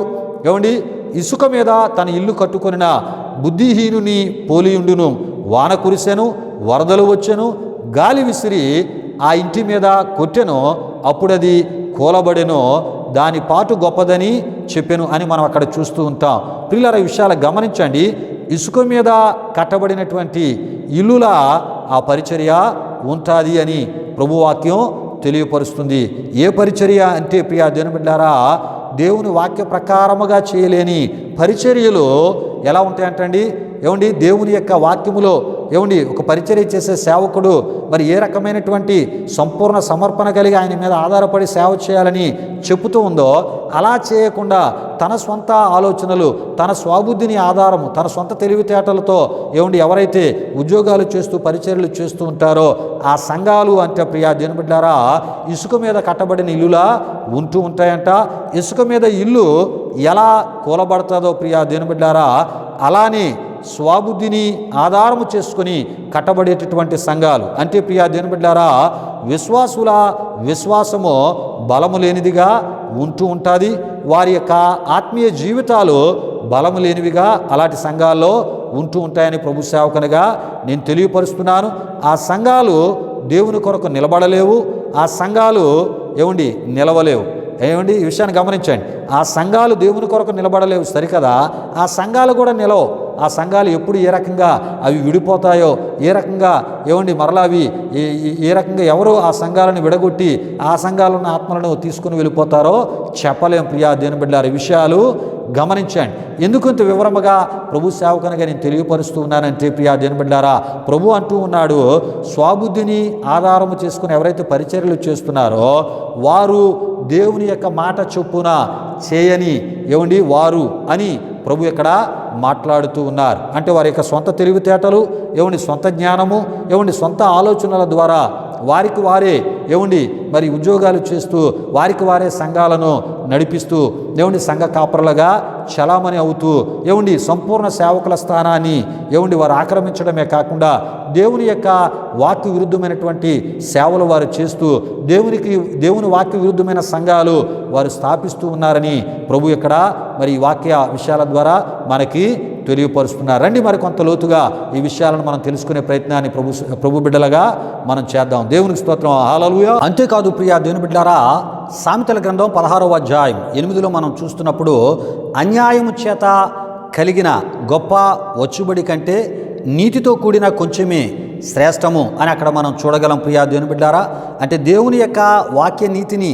ఏమండి ఇసుక మీద తన ఇల్లు కట్టుకొనిన బుద్ధిహీనుని పోలియుండును. వాన కురిసెను, వరదలు వచ్చెను, గాలి విసిరి ఆ ఇంటి మీద కొట్టెను, అప్పుడది కూలబడెను, దాని పాటు గొప్పదని చెప్పెను అని మనం అక్కడ చూస్తూ ఉంటాం. ప్రియులారా, ఈ విషయాలు గమనించండి. ఇసుక మీద కట్టబడినటువంటి ఇల్లులా ఆ పరిచర్య ఉంటుంది అని ప్రభువాక్యం తెలియపరుస్తుంది. ఏ పరిచర్య అంటే ప్రియా దేవుని బిడ్డలారా, దేవుని వాక్య ప్రకారముగా చేయలేని పరిచర్యలు ఎలా ఉంటాయంటండి, ఏమండి దేవుని యొక్క వాక్యములో ఏమండి ఒక పరిచర్య చేసే సేవకుడు మరి ఏ రకమైనటువంటి సంపూర్ణ సమర్పణ కలిగి ఆయన మీద ఆధారపడి సేవ చేయాలని చెబుతూ ఉందో అలా చేయకుండా తన సొంత ఆలోచనలు, తన స్వబుద్ధిని ఆధారము, తన సొంత తెలివితేటలతో ఏమండి ఎవరైతే ఉద్యోగాలు చేస్తూ పరిచర్యలు చేస్తూ ఉంటారో ఆ సంఘాలు అంటే ప్రియా దేవుని బిడ్డలారా ఇసుక మీద కట్టబడిన ఇల్లులా ఉంటూ ఉంటాయంట. ఇసుక మీద ఇల్లు ఎలా కూలబడుతుందో ప్రియా దేవుని బిడ్డలారా అలానే స్వబుద్ధిని ఆధారము చేసుకొని కట్టబడేటటువంటి సంఘాలు అంటే ప్రియా దేవుని బిడ్డలారా విశ్వాసుల విశ్వాసము బలము లేనిదిగా ఉంటూ ఉంటుంది. వారి యొక్క ఆత్మీయ జీవితాలు బలము లేనివిగా అలాంటి సంఘాల్లో ఉంటూ ఉంటాయని ప్రభు సేవకునిగా నేను తెలియపరుస్తున్నాను. ఆ సంఘాలు దేవుని కొరకు నిలబడలేవు, ఆ సంఘాలు ఏమండి నిలవలేవు. ఏమండి ఈ విషయాన్ని గమనించండి. ఆ సంఘాలు దేవుని కొరకు నిలబడలేవు సరికదా, ఆ సంఘాలు కూడా నిలవు. ఆ సంఘాలు ఎప్పుడు ఏ రకంగా అవి విడిపోతాయో, ఏ రకంగా ఏమండి మరలా అవి ఏ రకంగా ఎవరు ఆ సంఘాలను విడగొట్టి ఆ సంఘాలను ఆత్మలను తీసుకుని వెళ్ళిపోతారో చెప్పలేం. ప్రియా దేవుని బిడ్డలారా, ఈ విషయాలు గమనించండి. ఎందుకు ఇంత వివరముగా ప్రభు సేవకునిగా నేను తెలియపరుస్తూ ఉన్నానంటే, ప్రియా దేవుని బిడ్డలారా, ప్రభు అంటూ ఉన్నాడు, స్వబుద్ధిని ఆధారము చేసుకుని ఎవరైతే పరిచర్యలు చేస్తున్నారో వారు దేవుని యొక్క మాట చొప్పున చేయని ఏమండి వారు అని ప్రభు ఇక్కడ మాట్లాడుతూ ఉన్నారు. అంటే వారి యొక్క సొంత తెలివితేటలు, ఏమండి సొంత జ్ఞానము, ఏమండి సొంత ఆలోచనల ద్వారా వారికి వారే ఏమండి మరి ఉద్యోగాలు చేస్తూ వారికి వారే సంఘాలను నడిపిస్తూ ఏమండి సంఘ కాపరులుగా చలామణి అవుతూ ఏమండి సంపూర్ణ సేవకుల స్థానాన్ని ఏమండి వారు ఆక్రమించడమే కాకుండా దేవుని యొక్క వాక్య విరుద్ధమైనటువంటి సేవలు వారు చేస్తూ దేవుని వాక్య విరుద్ధమైన సంఘాలు వారు స్థాపిస్తూ ఉన్నారని ప్రభు ఇక్కడ మరి ఈ వాక్య విషయాల ద్వారా మనకి తెలియపరుస్తున్నారు. రండి మరి కొంత లోతుగా ఈ విషయాలను మనం తెలుసుకునే ప్రయత్నాన్ని ప్రభు బిడ్డలుగా మనం చేద్దాం. దేవునికి స్తోత్రం, హల్లెలూయా. అంతేకాదు ప్రియా దేవుని బిడ్డలారా, సామెతల గ్రంథం 16వ అధ్యాయం 8లో మనం చూస్తున్నప్పుడు అన్యాయము చేత కలిగిన గొప్ప వచ్చుబడి కంటే నీతితో కూడిన కొంచెమే శ్రేష్టము అని అక్కడ మనం చూడగలం. ప్రియా దేవుని బిడ్డలారా, అంటే దేవుని యొక్క వాక్య నీతిని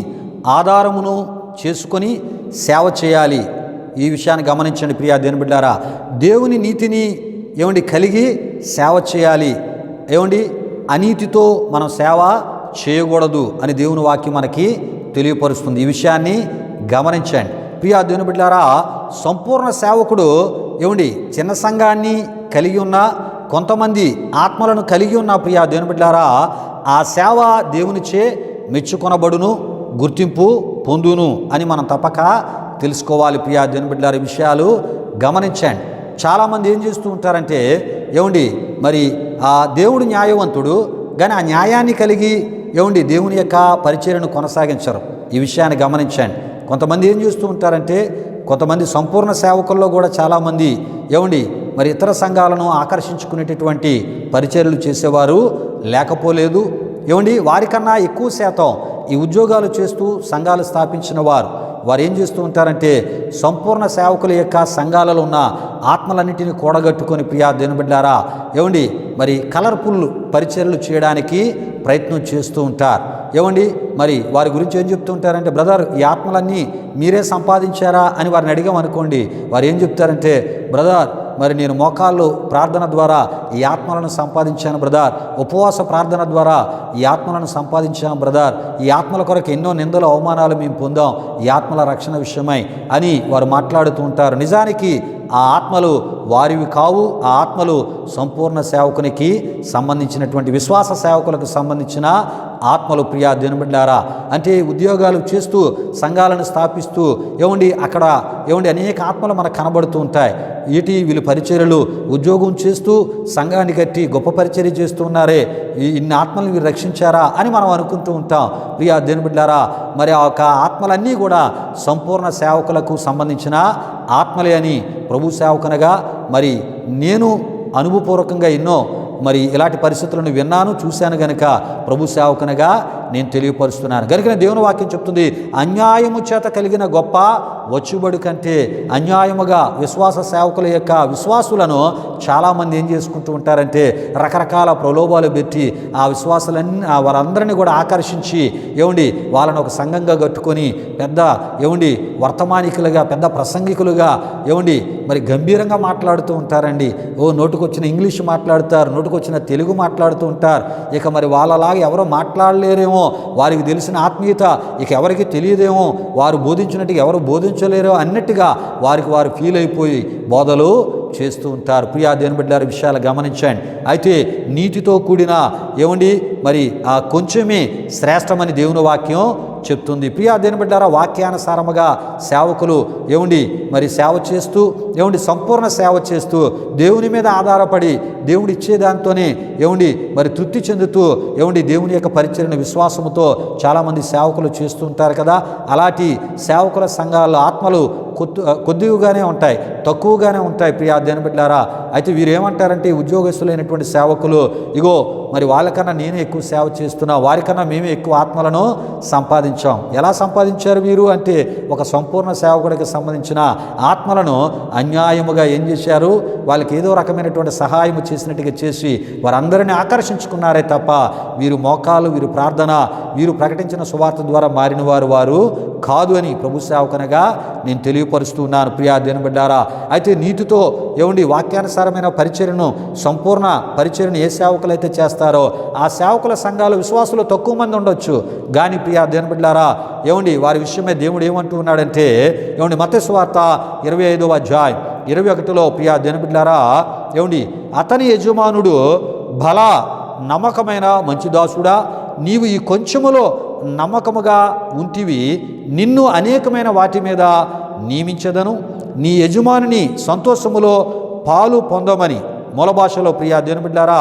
ఆధారమును చేసుకొని సేవ చేయాలి. ఈ విషయాన్ని గమనించండి ప్రియా దేవుని బిడ్డలారా. దేవుని నీతిని ఏమండి కలిగి సేవ చేయాలి. ఏమండి అనీతితో మనం సేవ చేయకూడదు అని దేవుని వాక్యం మనకి తెలియపరుస్తుంది. ఈ విషయాన్ని గమనించండి ప్రియా దేవుని బిడ్డలారా. సంపూర్ణ సేవకుడు ఏమండి చిన్న సంఘాన్ని కలిగి ఉన్న కొంతమంది ఆత్మలను కలిగి ఉన్న ప్రియా దేవుని బిడ్డలారా, ఆ సేవ దేవునిచే మెచ్చుకొనబడును, గుర్తింపు పొందును అని మనం తప్పక తెలుసుకోవాలి. ప్రియా దేవుని బిడ్డలారా, ఈ విషయాలు గమనించండి. చాలామంది ఏం చేస్తూ ఉంటారంటే ఏమండి మరి ఆ దేవుడు న్యాయవంతుడు, కానీ ఆ న్యాయాన్ని కలిగి ఏమండి దేవుని యొక్క పరిచర్యను కొనసాగించరు. ఈ విషయాన్ని గమనించండి. కొంతమంది ఏం చేస్తూ ఉంటారంటే, కొంతమంది సంపూర్ణ సేవకుల్లో కూడా చాలామంది ఏమండి మరి ఇతర సంఘాలను ఆకర్షించుకునేటటువంటి పరిచర్యలు చేసేవారు లేకపోలేదు. ఏమండి వారికన్నా ఎక్కువ శాతం ఈ ఉద్యోగాలు చేస్తూ సంఘాలు స్థాపించిన వారు ఏం చేస్తూ ఉంటారంటే సంపూర్ణ సేవకుల యొక్క సంఘాలలో ఉన్న ఆత్మలన్నింటినీ కూడగట్టుకొని ప్రియా దేవుని బిడ్డలారా ఏమండి మరి కలర్ఫుల్ పరిచర్యలు చేయడానికి ప్రయత్నం చేస్తూ ఉంటారు. ఏమండి మరి వారి గురించి ఏం చెప్తూ ఉంటారంటే, బ్రదర్ ఈ ఆత్మలన్నీ మీరే సంపాదించారా అని వారిని అడిగామనుకోండి, వారు ఏం చెప్తారంటే, బ్రదర్ మరి నేను మోకాళ్ళు ప్రార్థన ద్వారా ఈ ఆత్మలను సంపాదించాను బ్రదర్, ఉపవాస ప్రార్థన ద్వారా ఈ ఆత్మలను సంపాదించాను బ్రదర్, ఈ ఆత్మల కొరకు ఎన్నో నిందలు అవమానాలు మేము పొందాం ఈ ఆత్మల రక్షణ విషయమై అని వారు మాట్లాడుతూ ఉంటారు. నిజానికి ఆ ఆత్మలు వారివి కావు. ఆ ఆత్మలు సంపూర్ణ సేవకునికి సంబంధించినటువంటి విశ్వాస సేవకులకు సంబంధించిన ఆత్మలు. ప్రియా దేవుని బిడ్డలారా, అంటే ఉద్యోగాలు చేస్తూ సంఘాలను స్థాపిస్తూ ఏమండి అక్కడ ఏమండి అనేక ఆత్మలు మనకు కనబడుతూ ఉంటాయి. వీళ్ళు పరిచర్యలు ఉద్యోగం చేస్తూ సంఘాన్ని కట్టి గొప్ప పరిచర్య చేస్తూ ఉన్నారే, ఇన్ని ఆత్మలను వీరు రక్షించారా అని మనం అనుకుంటూ ఉంటాం. ప్రియా దేవుని బిడ్డలారా, మరి ఆ యొక్క ఆత్మలన్నీ కూడా సంపూర్ణ సేవకులకు సంబంధించిన ఆత్మలే అని ప్రభు సేవకునగా మరి నేను అనుభవపూర్వకంగా ఎన్నో మరి ఇలాంటి పరిస్థితులను విన్నాను, చూశాను గనుక ప్రభు సేవకునగా నేను తెలియపరుస్తున్నాను. కనుక దేవుని వాక్యం చెప్తుంది, అన్యాయము చేత కలిగిన గొప్ప వచ్చుబడి కంటే అన్యాయముగా విశ్వాస సేవకుల యొక్క విశ్వాసులను చాలామంది ఏం చేసుకుంటూ ఉంటారంటే రకరకాల ప్రలోభాలు పెట్టి ఆ విశ్వాసులన్నీ వారందరినీ కూడా ఆకర్షించి ఏమండి వాళ్ళని ఒక సంఘంగా కట్టుకొని పెద్ద ఏమండి వర్తమానికులుగా పెద్ద ప్రసంగికులుగా ఏమండి మరి గంభీరంగా మాట్లాడుతూ ఉంటారండి. నోటుకొచ్చిన ఇంగ్లీష్ మాట్లాడుతారు, నోటుకొచ్చిన తెలుగు మాట్లాడుతూ ఉంటారు. ఇక మరి వాళ్ళలాగా ఎవరో మాట్లాడలేరేమో, వారికి తెలిసిన ఆత్మీయత ఇక ఎవరికి తెలియదేమో, వారు బోధించినట్టుగా ఎవరు బోధించలేరో అన్నట్టుగా వారికి వారు ఫీల్ అయిపోయి బోధలు చేస్తూ ఉంటారు. ప్రియా దేవుని బిడ్డలారా, విషయాలు గమనించండి. అయితే నీతితో కూడిన ఏమండి మరి ఆ కొంచెమే శ్రేష్టమని దేవుని వాక్యం చెప్తుంది. ప్రియా దేవుని బిడ్డలారా, వాక్యానుసారముగా సేవకులు ఏమండి మరి సేవ చేస్తూ ఏమండి సంపూర్ణ సేవ చేస్తూ దేవుని మీద ఆధారపడి దేవుడు ఇచ్చేదాంతోనే ఏమండి మరి తృప్తి చెందుతూ ఏమండి దేవుని యొక్క పరిచర్యను విశ్వాసముతో చాలామంది సేవకులు చేస్తూ ఉంటారు కదా. అలాంటి సేవకుల సంఘాల ఆత్మలు కొద్దిగానే ఉంటాయి, తక్కువగానే ఉంటాయి ప్రియా దేవుని బిడ్డలారా. అయితే వీరు ఏమంటారంటే ఉద్యోగస్తులైనటువంటి సేవకులు, ఇగో మరి వాళ్ళకన్నా నేనే ఎక్కువ సేవ చేస్తున్నా, వారికన్నా మేమే ఎక్కువ ఆత్మలను సంపాదించాం. ఎలా సంపాదించారు వీరు అంటే ఒక సంపూర్ణ సేవకుడికి సంబంధించిన ఆత్మలను అన్యాయముగా ఏం చేశారు, వాళ్ళకి ఏదో రకమైనటువంటి సహాయం చేసినట్టుగా చేసి వారందరినీ ఆకర్షించుకున్నారే తప్ప వీరు మోకాలు, వీరు ప్రార్థన, వీరు ప్రకటించిన సువార్త ద్వారా మారిన వారు కాదు అని ప్రభు సేవకునిగా నేను తెలియపరుస్తున్నాను ప్రియా దేవుని బిడ్డారా. అయితే నీతితో ఏమండి వాక్యానుసారమైన పరిచర్యను, సంపూర్ణ పరిచర్యను ఏ సేవకులు అయితే చేస్తారో ఆ సేవకుల సంఘాలు విశ్వాసులు తక్కువ మంది ఉండొచ్చు, కానీ ప్రియా దేవుని బిడ్డారా ఏమండి వారి విషయమే దేవుడు ఏమంటూ ఉన్నాడంటే ఏమండి మత్తయి సువార్త 25వ అధ్యాయం 21లో ప్రియా దేవుని బిడ్డారా ఏమండి అతని యజమానుడు బల నమ్మకమైన మంచి దాసుడా, నీవు ఈ కొంచెములో నమ్మకముగా ఉంటివి, నిన్ను అనేకమైన వాటి మీద నియమించదను, నీ యజమానిని సంతోషములో పాలు పొందమని మూల భాషలో ప్రియా దేవుని బిడ్డారా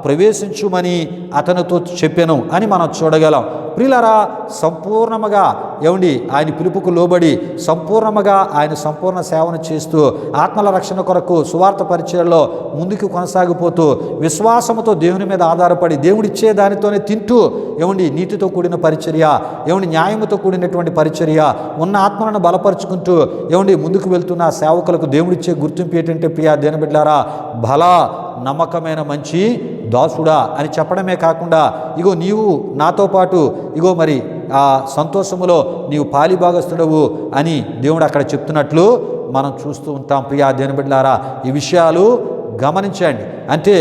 ప్రవేశించుమని అతనితో చెప్పాను అని మనం చూడగలం. ప్రియులారా సంపూర్ణముగా ఏమండి ఆయన పిలుపుకు లోబడి సంపూర్ణముగా ఆయన సంపూర్ణ సేవను చేస్తూ ఆత్మల రక్షణ కొరకు సువార్త పరిచర్యలో ముందుకు కొనసాగిపోతూ విశ్వాసముతో దేవుని మీద ఆధారపడి దేవుడిచ్చే దానితోనే తింటూ ఏమండి నీతితో కూడిన పరిచర్య, ఏమండి న్యాయముతో కూడినటువంటి పరిచర్య, ఉన్న ఆత్మలను బలపరుచుకుంటూ ఏమండి ముందుకు వెళ్తున్న సేవకులకు దేవుడిచ్చే గుర్తింపు ఏంటంటే ప్రియా దేవుని బిడ్డలారా బల నమ్మకమైన మంచి దాసుడా అని చెప్పడమే కాకుండా ఇగో నీవు నాతో పాటు ఇగో మరి ఆ సంతోషములో నీవు పాలిభాగస్తుడవు అని దేవుడు అక్కడ చెప్తున్నట్లు మనం చూస్తూ ఉంటాం ప్రియా దేవుని బిడ్డలారా. ఈ విషయాలు గమనించండి. అంటే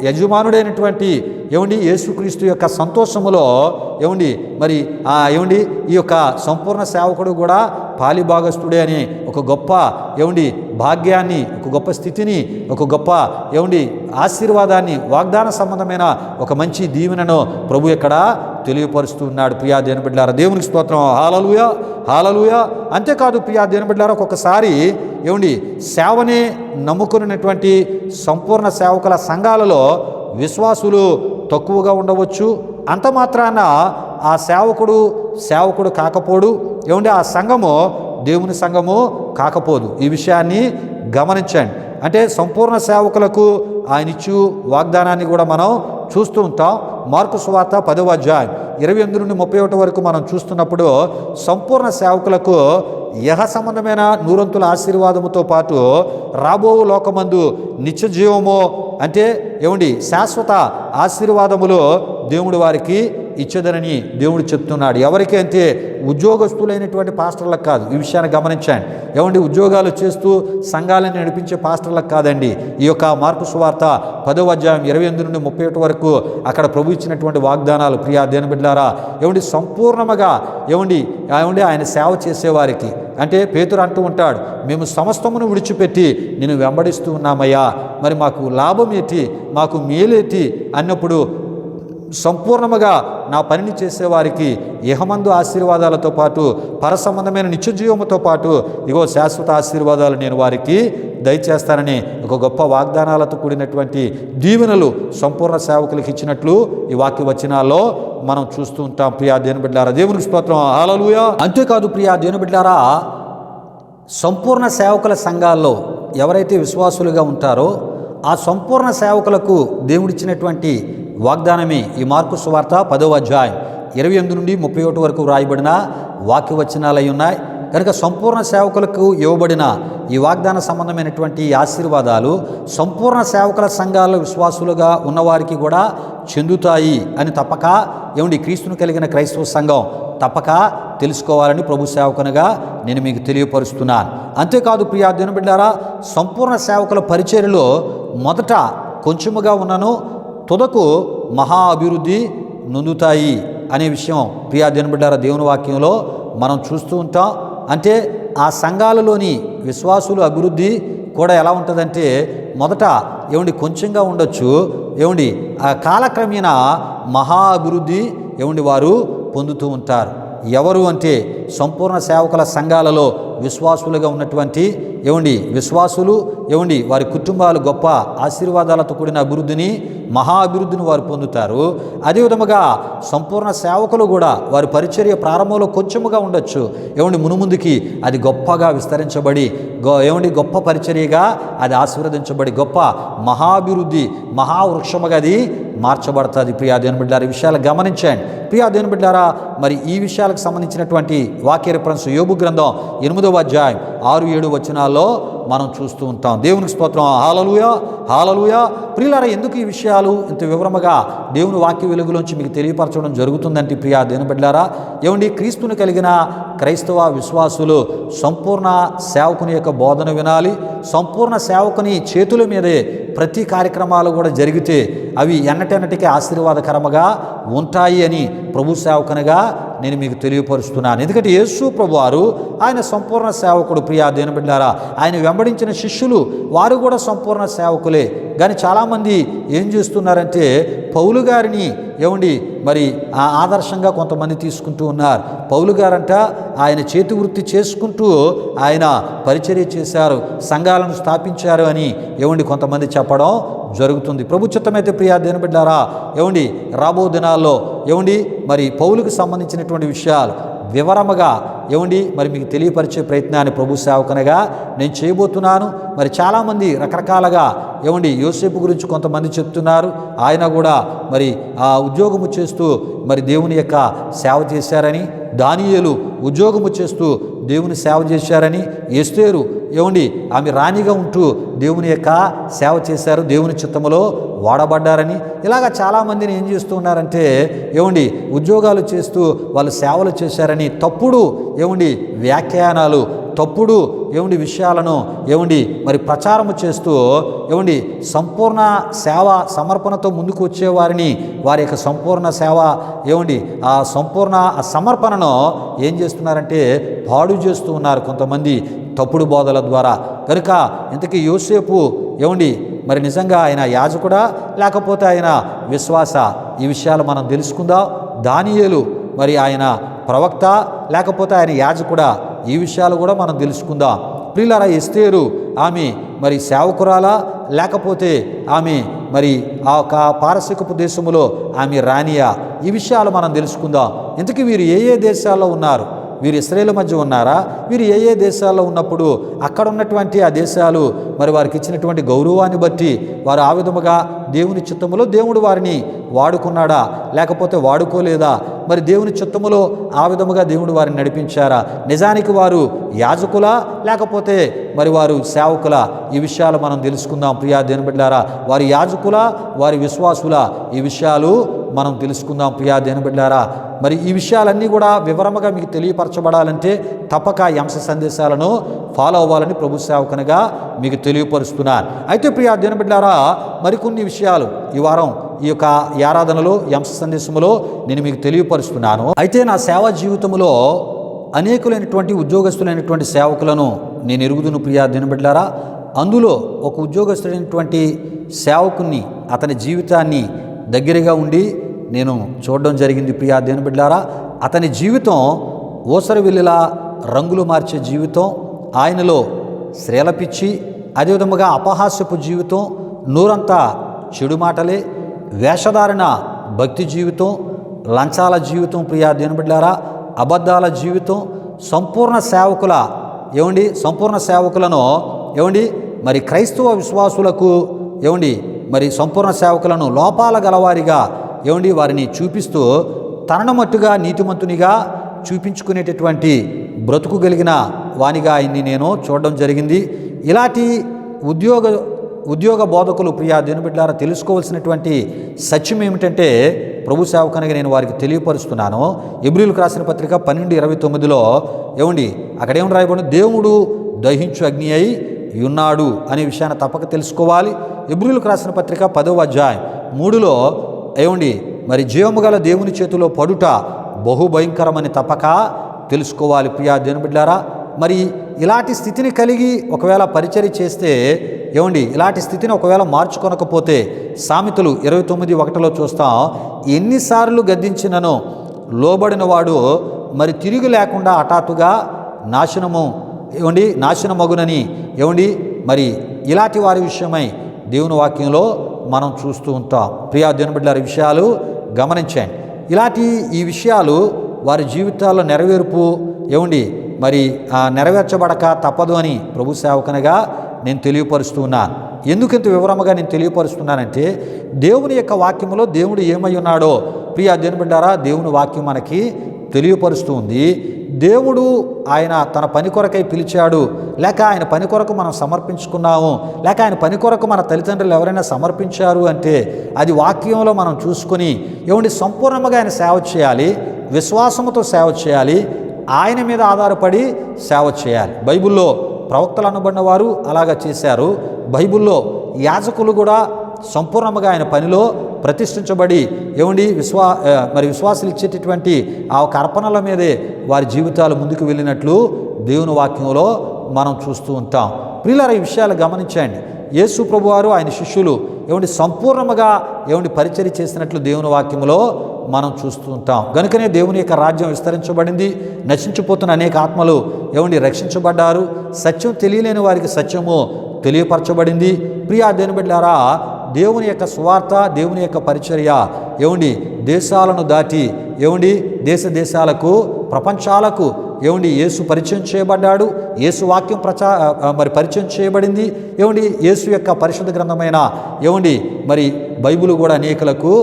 యజమానుడైనటువంటి ఏమండి యేసుక్రీస్తు యొక్క సంతోషములో ఏమండి మరి ఏమండి ఈ యొక్క సంపూర్ణ సేవకుడు కూడా పాలిభాగస్తుడే అని ఒక గొప్ప ఏమండి భాగ్యాన్ని, ఒక గొప్ప స్థితిని, ఒక గొప్ప ఏమండి ఆశీర్వాదాన్ని, వాగ్దాన సంబంధమైన ఒక మంచి దీవెనను ప్రభు ఇక్కడ తెలియపరుస్తున్నాడు ప్రియా దేవుని బిడ్డలారా. దేవునికి స్తోత్రం, హల్లెలూయా హల్లెలూయా. అంతేకాదు ప్రియా దేవుని బిడ్డలారా ఒక్కొక్కసారి ఏమండి సేవనే నమ్ముకున్నటువంటి సంపూర్ణ సేవకుల సంఘాలలో విశ్వాసులు తక్కువగా ఉండవచ్చు. అంత మాత్రాన ఆ సేవకుడు కాకపోడు, ఏమండి ఆ సంఘము దేవుని సంఘము కాకపోదు. ఈ విషయాన్ని గమనించండి. అంటే సంపూర్ణ సేవకులకు ఆయన ఇచ్చు వాగ్దానాన్ని కూడా మనం చూస్తూ ఉంటాం. మార్కు సువార్త 10వ అధ్యాయం 28 నుండి 31 వరకు మనం చూస్తున్నప్పుడు సంపూర్ణ సేవకులకు యహ సంబంధమైన నూరంతుల ఆశీర్వాదముతో పాటు రాబో లోకమందు నిత్య జీవము అంటే ఏమండి శాశ్వత ఆశీర్వాదములు దేవుడు వారికి ఇచ్చేదనని దేవుడు చెప్తున్నాడు. ఎవరికి అంటే ఉద్యోగస్తులైనటువంటి పాస్టర్లకు కాదు. ఈ విషయాన్ని గమనించండి. ఏమండి ఉద్యోగాలు చేస్తూ సంఘాలను నడిపించే పాస్టర్లకు కాదండి. ఈ యొక్క మార్కు సువార్త 10వ అధ్యాయం 28 నుండి 31 వరకు అక్కడ ప్రభు ఇచ్చినటువంటి వాగ్దానాలు ప్రియా దేవుని బిడ్డలారా ఏమండి సంపూర్ణముగా ఏమండి ఆయన సేవ చేసేవారికి. అంటే పేతురు అంటూ ఉంటాడు, మేము సమస్తమును విడిచిపెట్టి నేను వెంబడిస్తూ ఉన్నామయ్యా, మరి మాకు లాభం ఏంటి, మాకు మేలేటి అన్నప్పుడు సంపూర్ణముగా నా పనిని చేసేవారికి ఇహమందు ఆశీర్వాదాలతో పాటు పరసంబంధమైన నిత్య జీవముతో పాటు ఇగో శాశ్వత ఆశీర్వాదాలు నేను వారికి దయచేస్తానని ఒక గొప్ప వాగ్దానాలతో కూడినటువంటి దీవెనలు సంపూర్ణ సేవకులకు ఇచ్చినట్లు ఈ వాక్య వచనాల్లో మనం చూస్తూ ఉంటాం ప్రియా దేవుని బిడ్డలారా. దేవునికి స్తోత్రం, హల్లెలూయా. అంతేకాదు ప్రియా దేవుని బిడ్డలారా సంపూర్ణ సేవకుల సంఘాల్లో ఎవరైతే విశ్వాసులుగా ఉంటారో ఆ సంపూర్ణ సేవకులకు దేవుడిచ్చినటువంటి వాగ్దానమే ఈ మార్కు సువార్త 10వ అధ్యాయం 28 నుండి 31 వరకు వ్రాయబడిన వాక్య వచనాలై ఉన్నాయి. కనుక సంపూర్ణ సేవకులకు ఇవ్వబడిన ఈ వాగ్దాన సంబంధమైనటువంటి ఆశీర్వాదాలు సంపూర్ణ సేవకుల సంఘాల్లో విశ్వాసులుగా ఉన్నవారికి కూడా చెందుతాయి అని తప్పక ఏమండి క్రీస్తును కలిగిన క్రైస్తవ సంఘం తప్పక తెలుసుకోవాలని ప్రభు సేవకునిగా నేను మీకు తెలియపరుస్తున్నాను. అంతేకాదు ప్రియా దేవుని బిడ్డలారా సంపూర్ణ సేవకుల పరిచర్యలో మొదట కొంచెముగా ఉన్నను తుదకు మహా అభివృద్ధి నొందుతాయి అనే విషయం ప్రియా దేవుని బిడ్డలారా దేవుని వాక్యంలో మనం చూస్తూ ఉంటాం. అంటే ఆ సంఘాలలోని విశ్వాసులు అభివృద్ధి కూడా ఎలా ఉంటుందంటే మొదట ఏమండి కొంచెంగా ఉండొచ్చు, ఏమండి ఆ కాలక్రమేణా మహా అభివృద్ధి ఏమండి వారు పొందుతూ ఉంటారు. ఎవరు అంటే సంపూర్ణ సేవకుల సంఘాలలో విశ్వాసులుగా ఉన్నటువంటి విశ్వాసులు వారి కుటుంబాలు గొప్ప ఆశీర్వాదాలతో కూడిన అభివృద్ధిని, మహా అభివృద్ధిని వారు పొందుతారు. అదేవిధముగా సంపూర్ణ సేవకులు కూడా వారి పరిచర్య ప్రారంభంలో కొంచెముగా ఉండొచ్చు, మునుముందుకి అది గొప్పగా విస్తరించబడి గొప్ప పరిచర్యగా అది ఆశీర్వదించబడి గొప్ప మహాభివృద్ధి, మహావృక్షముగా అది మార్చబడుతుంది. ప్రియా దేవుని బిడ్డలారా, ఈ విషయాలు గమనించండి. ప్రియా దేవుని బిడ్డలారా, మరి ఈ విషయాలకు సంబంధించినటువంటి వాక్య రిఫరెన్స్ యోబు గ్రంథం 8వ అధ్యాయం 6-7 వచనాల్లో మనం చూస్తూ ఉంటాం. దేవునికి స్తోత్రం. హల్లెలూయా, హల్లెలూయా. ప్రియులారా, ఎందుకు ఈ విషయాలు ఇంత వివరముగా దేవుని వాక్య వెలుగులోంచి మీకు తెలియపరచడం జరుగుతుందంటే, ప్రియా దేవుని బిడ్డలారా, క్రీస్తుని కలిగిన క్రైస్తవ విశ్వాసులు సంపూర్ణ సేవకుని యొక్క బోధన వినాలి. సంపూర్ణ సేవకుని చేతుల మీదే ప్రతి కార్యక్రమాలు కూడా జరిగితే అవి ఎన్నటెన్నటికీ ఆశీర్వాదకరముగా ఉంటాయి అని ప్రభు సేవకునిగా నేను మీకు తెలియపరుస్తున్నాను. ఎందుకంటే యేసు ప్రభు వారు ఆయన సంపూర్ణ సేవకుడు. ప్రియా దేవుని బిడ్డలారా, ఆయన వెంబడించిన శిష్యులు వారు కూడా సంపూర్ణ సేవకులే. కానీ చాలామంది ఏం చేస్తున్నారంటే పౌలు గారిని మరి ఆదర్శంగా కొంతమంది తీసుకుంటూ ఉన్నారు. పౌలు గారంట ఆయన చేతి వృత్తి చేసుకుంటూ ఆయన పరిచర్య చేశారు, సంఘాలను స్థాపించారు అని కొంతమంది చెప్పడం జరుగుతుంది. ప్రభు చిత్తమైతే ప్రియా దేవుని బిడ్డలారా, రాబో దినాల్లో మరి పౌలుకు సంబంధించినటువంటి విషయాలు వివరముగా మరి మీకు తెలియపరిచే ప్రయత్నాన్ని ప్రభు సేవకునిగా నేను చేయబోతున్నాను. మరి చాలామంది రకరకాలుగా యోసేపు గురించి కొంతమంది చెప్తున్నారు. ఆయన కూడా మరి ఆ ఉద్యోగము చేస్తూ మరి దేవుని యొక్క సేవ చేశారని, దానియేలు ఉద్యోగము చేస్తూ దేవుని సేవ చేశారని, ఎస్తేరు ఆమె రాణిగా ఉంటూ దేవుని యొక్క సేవ చేశారు, దేవుని చిత్తములో వాడబడ్డారని, ఇలాగా చాలామందిని ఏం చేస్తూ ఉన్నారంటే ఉద్యోగాలు చేస్తూ వాళ్ళు సేవలు చేశారని తప్పుడు వ్యాఖ్యానాలు, తప్పుడు విషయాలను మరి ప్రచారము చేస్తూ సంపూర్ణ సేవ సమర్పణతో ముందుకు వచ్చేవారిని వారి యొక్క సంపూర్ణ సేవ ఆ సంపూర్ణ సమర్పణను ఏం చేస్తున్నారంటే పాడు చేస్తూ ఉన్నారు కొంతమంది తప్పుడు బోధల ద్వారా. కనుక ఇంతకీ యోసేపు మరి నిజంగా ఆయన యాజకుడా లేకపోతే ఆయన విశ్వాస? ఈ విషయాలు మనం తెలుసుకుందాం. దానియేలు మరి ఆయన ప్రవక్త లేకపోతే ఆయన యాజకుడా? ఈ విషయాలు కూడా మనం తెలుసుకుందాం. ప్రియులారా, ఎస్తేరు ఆమె మరి సేవకురాలా లేకపోతే ఆమె మరి ఆ పారసీకపు దేశములో ఆమె రాణియా? ఈ విషయాలు మనం తెలుసుకుందాం. ఇంతకీ వీరు ఏ దేశాల్లో ఉన్నారు? వీరు ఇశ్రాయేల్ మధ్య ఉన్నారా? వీరు ఏ దేశాల్లో ఉన్నప్పుడు అక్కడ ఉన్నటువంటి ఆ దేశాలు మరి వారికి ఇచ్చినటువంటి గౌరవాన్ని బట్టి వారు ఆ విధముగా దేవుని చిత్తములో దేవుడు వారిని వాడుకున్నాడా లేకపోతే వాడుకోలేదా? మరి దేవుని చిత్తములో ఆ విధముగా దేవుడు వారిని నడిపించారా? నిజానికి వారు యాజకులా లేకపోతే మరి వారు సేవకులా? ఈ విషయాలు మనం తెలుసుకుందాం. ప్రియా దేవుని బిడ్డలారా, వారి యాజకులా వారి విశ్వాసులా? ఈ విషయాలు మనం తెలుసుకుందాం. ప్రియా దేవుని బిడ్డలారా, మరి ఈ విషయాలన్నీ కూడా వివరముగా మీకు తెలియపరచబడాలంటే తప్పక ఈ అంశ సందేశాలను ఫాలో అవ్వాలని ప్రభు సేవకునిగా మీకు తెలియపరుస్తున్నాను. అయితే ప్రియా దేవుని బిడ్డలారా, మరికొన్ని విషయాలు ఈ వారం ఈ యొక్క ఆరాధనలో ఈ అంశ సందేశంలో నేను మీకు తెలియపరుస్తున్నాను. అయితే నా సేవా జీవితంలో అనేకులైనటువంటి ఉద్యోగస్తులైనటువంటి సేవకులను నేను ఎరుగుదును. ప్రియా దేవుని బిడ్డలారా, అందులో ఒక ఉద్యోగస్తుడైనటువంటి సేవకుని అతని జీవితాన్ని దగ్గరగా ఉండి నేను చూడడం జరిగింది. ప్రియా దేవుని బిడ్డలారా, అతని జీవితం ఓసరవెల్లిలా రంగులు మార్చే జీవితం, ఆయనలో శ్రేల పిచ్చి, అదేవిధముగా అపహాస్యపు జీవితం, నూరంతా చెడు మాటలే, వేషధారణ భక్తి జీవితం, లంచాల జీవితం, ప్రియా దేవుని బిడ్డలారా, అబద్ధాల జీవితం, సంపూర్ణ సేవకుల సంపూర్ణ సేవకులను మరి క్రైస్తవ విశ్వాసులకు మరి సంపూర్ణ సేవకులను లోపాల గలవారిగా వారిని చూపిస్తూ తనను మట్టుగా నీతిమంతునిగా చూపించుకునేటటువంటి బ్రతుకు కలిగిన వానిగా ఆయన్ని నేను చూడడం జరిగింది. ఇలాంటి ఉద్యోగ బోధకులు ప్రియా దేవుని బిడ్డలారా తెలుసుకోవాల్సినటువంటి సత్యం ఏమిటంటే ప్రభు సేవకునిగా నేను వారికి తెలియపరుస్తున్నాను. ఎబ్రీయులకు రాసిన పత్రిక 12:29లో అక్కడేం రాయబడి, దేవుడు దహించు అగ్ని అయి ఉన్నాడు అనే విషయాన్ని తప్పక తెలుసుకోవాలి. ఎబ్రీయులకు రాసిన పత్రిక 10వ అధ్యాయం 3లో మరి జీవము గల దేవుని చేతిలో పడుట బహుభయంకరమని తప్పక తెలుసుకోవాలి. ప్రియా దేవుని బిడ్డలారా, మరి ఇలాంటి స్థితిని కలిగి ఒకవేళ పరిచర్య చేస్తే ఇలాంటి స్థితిని ఒకవేళ మార్చుకొనకపోతే సామెతలు 29:1లో చూస్తాం, ఎన్నిసార్లు గద్దించినను లోబడిన వాడు మరి తిరిగి లేకుండా హఠాత్తుగా నాశనము ఏమండి నాశనమగునని ఏమండి మరి ఇలాంటి వారి విషయమై దేవుని వాక్యంలో మనం చూస్తూ ఉంటాం. ప్రియా దేవుని బిడ్డలారా, విషయాలు గమనించండి. ఇలాంటి ఈ విషయాలు వారి జీవితాల్లో నెరవేర్పు ఏమండి మరి నెరవేర్చబడక తప్పదు అని ప్రభు సేవకునిగా నేను తెలియపరుస్తూ ఉన్నాను. ఎందుకు ఇంత వివరముగా నేను తెలియపరుస్తున్నానంటే దేవుని యొక్క వాక్యములో దేవుడు ఏమై ఉన్నాడో ప్రియా దేవుని బిడ్డారా, దేవుని వాక్యం మనకి తెలియపరుస్తూ ఉంది. దేవుడు ఆయన తన పని కొరకై పిలిచాడు, లేక ఆయన పని కొరకు మనం సమర్పించుకున్నాము, లేక ఆయన పని కొరకు మన తల్లిదండ్రులు ఎవరైనా సమర్పించారు అంటే అది వాక్యంలో మనం చూసుకొని ఏమండి సంపూర్ణంగా ఆయన సేవ చేయాలి, విశ్వాసముతో సేవ చేయాలి, ఆయన మీద ఆధారపడి సేవ చేయాలి. బైబిల్లో ప్రవక్తలు అనబడిన వారు అలాగా చేశారు. బైబిల్లో యాజకులు కూడా సంపూర్ణంగా ఆయన పనిలో ప్రతిష్ఠించబడి ఏమండి విశ్వాసాలు ఇచ్చేటటువంటి ఆ ఒక అర్పణల మీదే వారి జీవితాలు ముందుకు వెళ్ళినట్లు దేవుని వాక్యంలో మనం చూస్తూ ఉంటాం. ప్రియులారా, ఈ విషయాలు గమనించండి. యేసు ప్రభువారు ఆయన శిష్యులు ఏమండి సంపూర్ణముగా ఏమండి పరిచర్య చేసినట్లు దేవుని వాక్యంలో మనం చూస్తూ ఉంటాం. కనుకనే దేవుని యొక్క రాజ్యం విస్తరించబడింది. నశించిపోతున్న అనేక ఆత్మలు ఏమండి రక్షించబడ్డారు. సత్యం తెలియలేని వారికి సత్యము తెలియపరచబడింది. ప్రియా దేవుని బిడ్డలారా, దేవుని యొక్క సువార్త, దేవుని యొక్క పరిచర్య ఏమండి దేశాలను దాటి ఏమండి దేశాలకు ప్రపంచాలకు ఏమండి యేసు పరిచయం చేయబడ్డాడు. యేసు వాక్యం పరిచయం చేయబడింది. ఏమండి యేసు యొక్క పరిశుద్ధ గ్రంథమైన ఏమండి మరి బైబిల్ కూడా అనేకులకు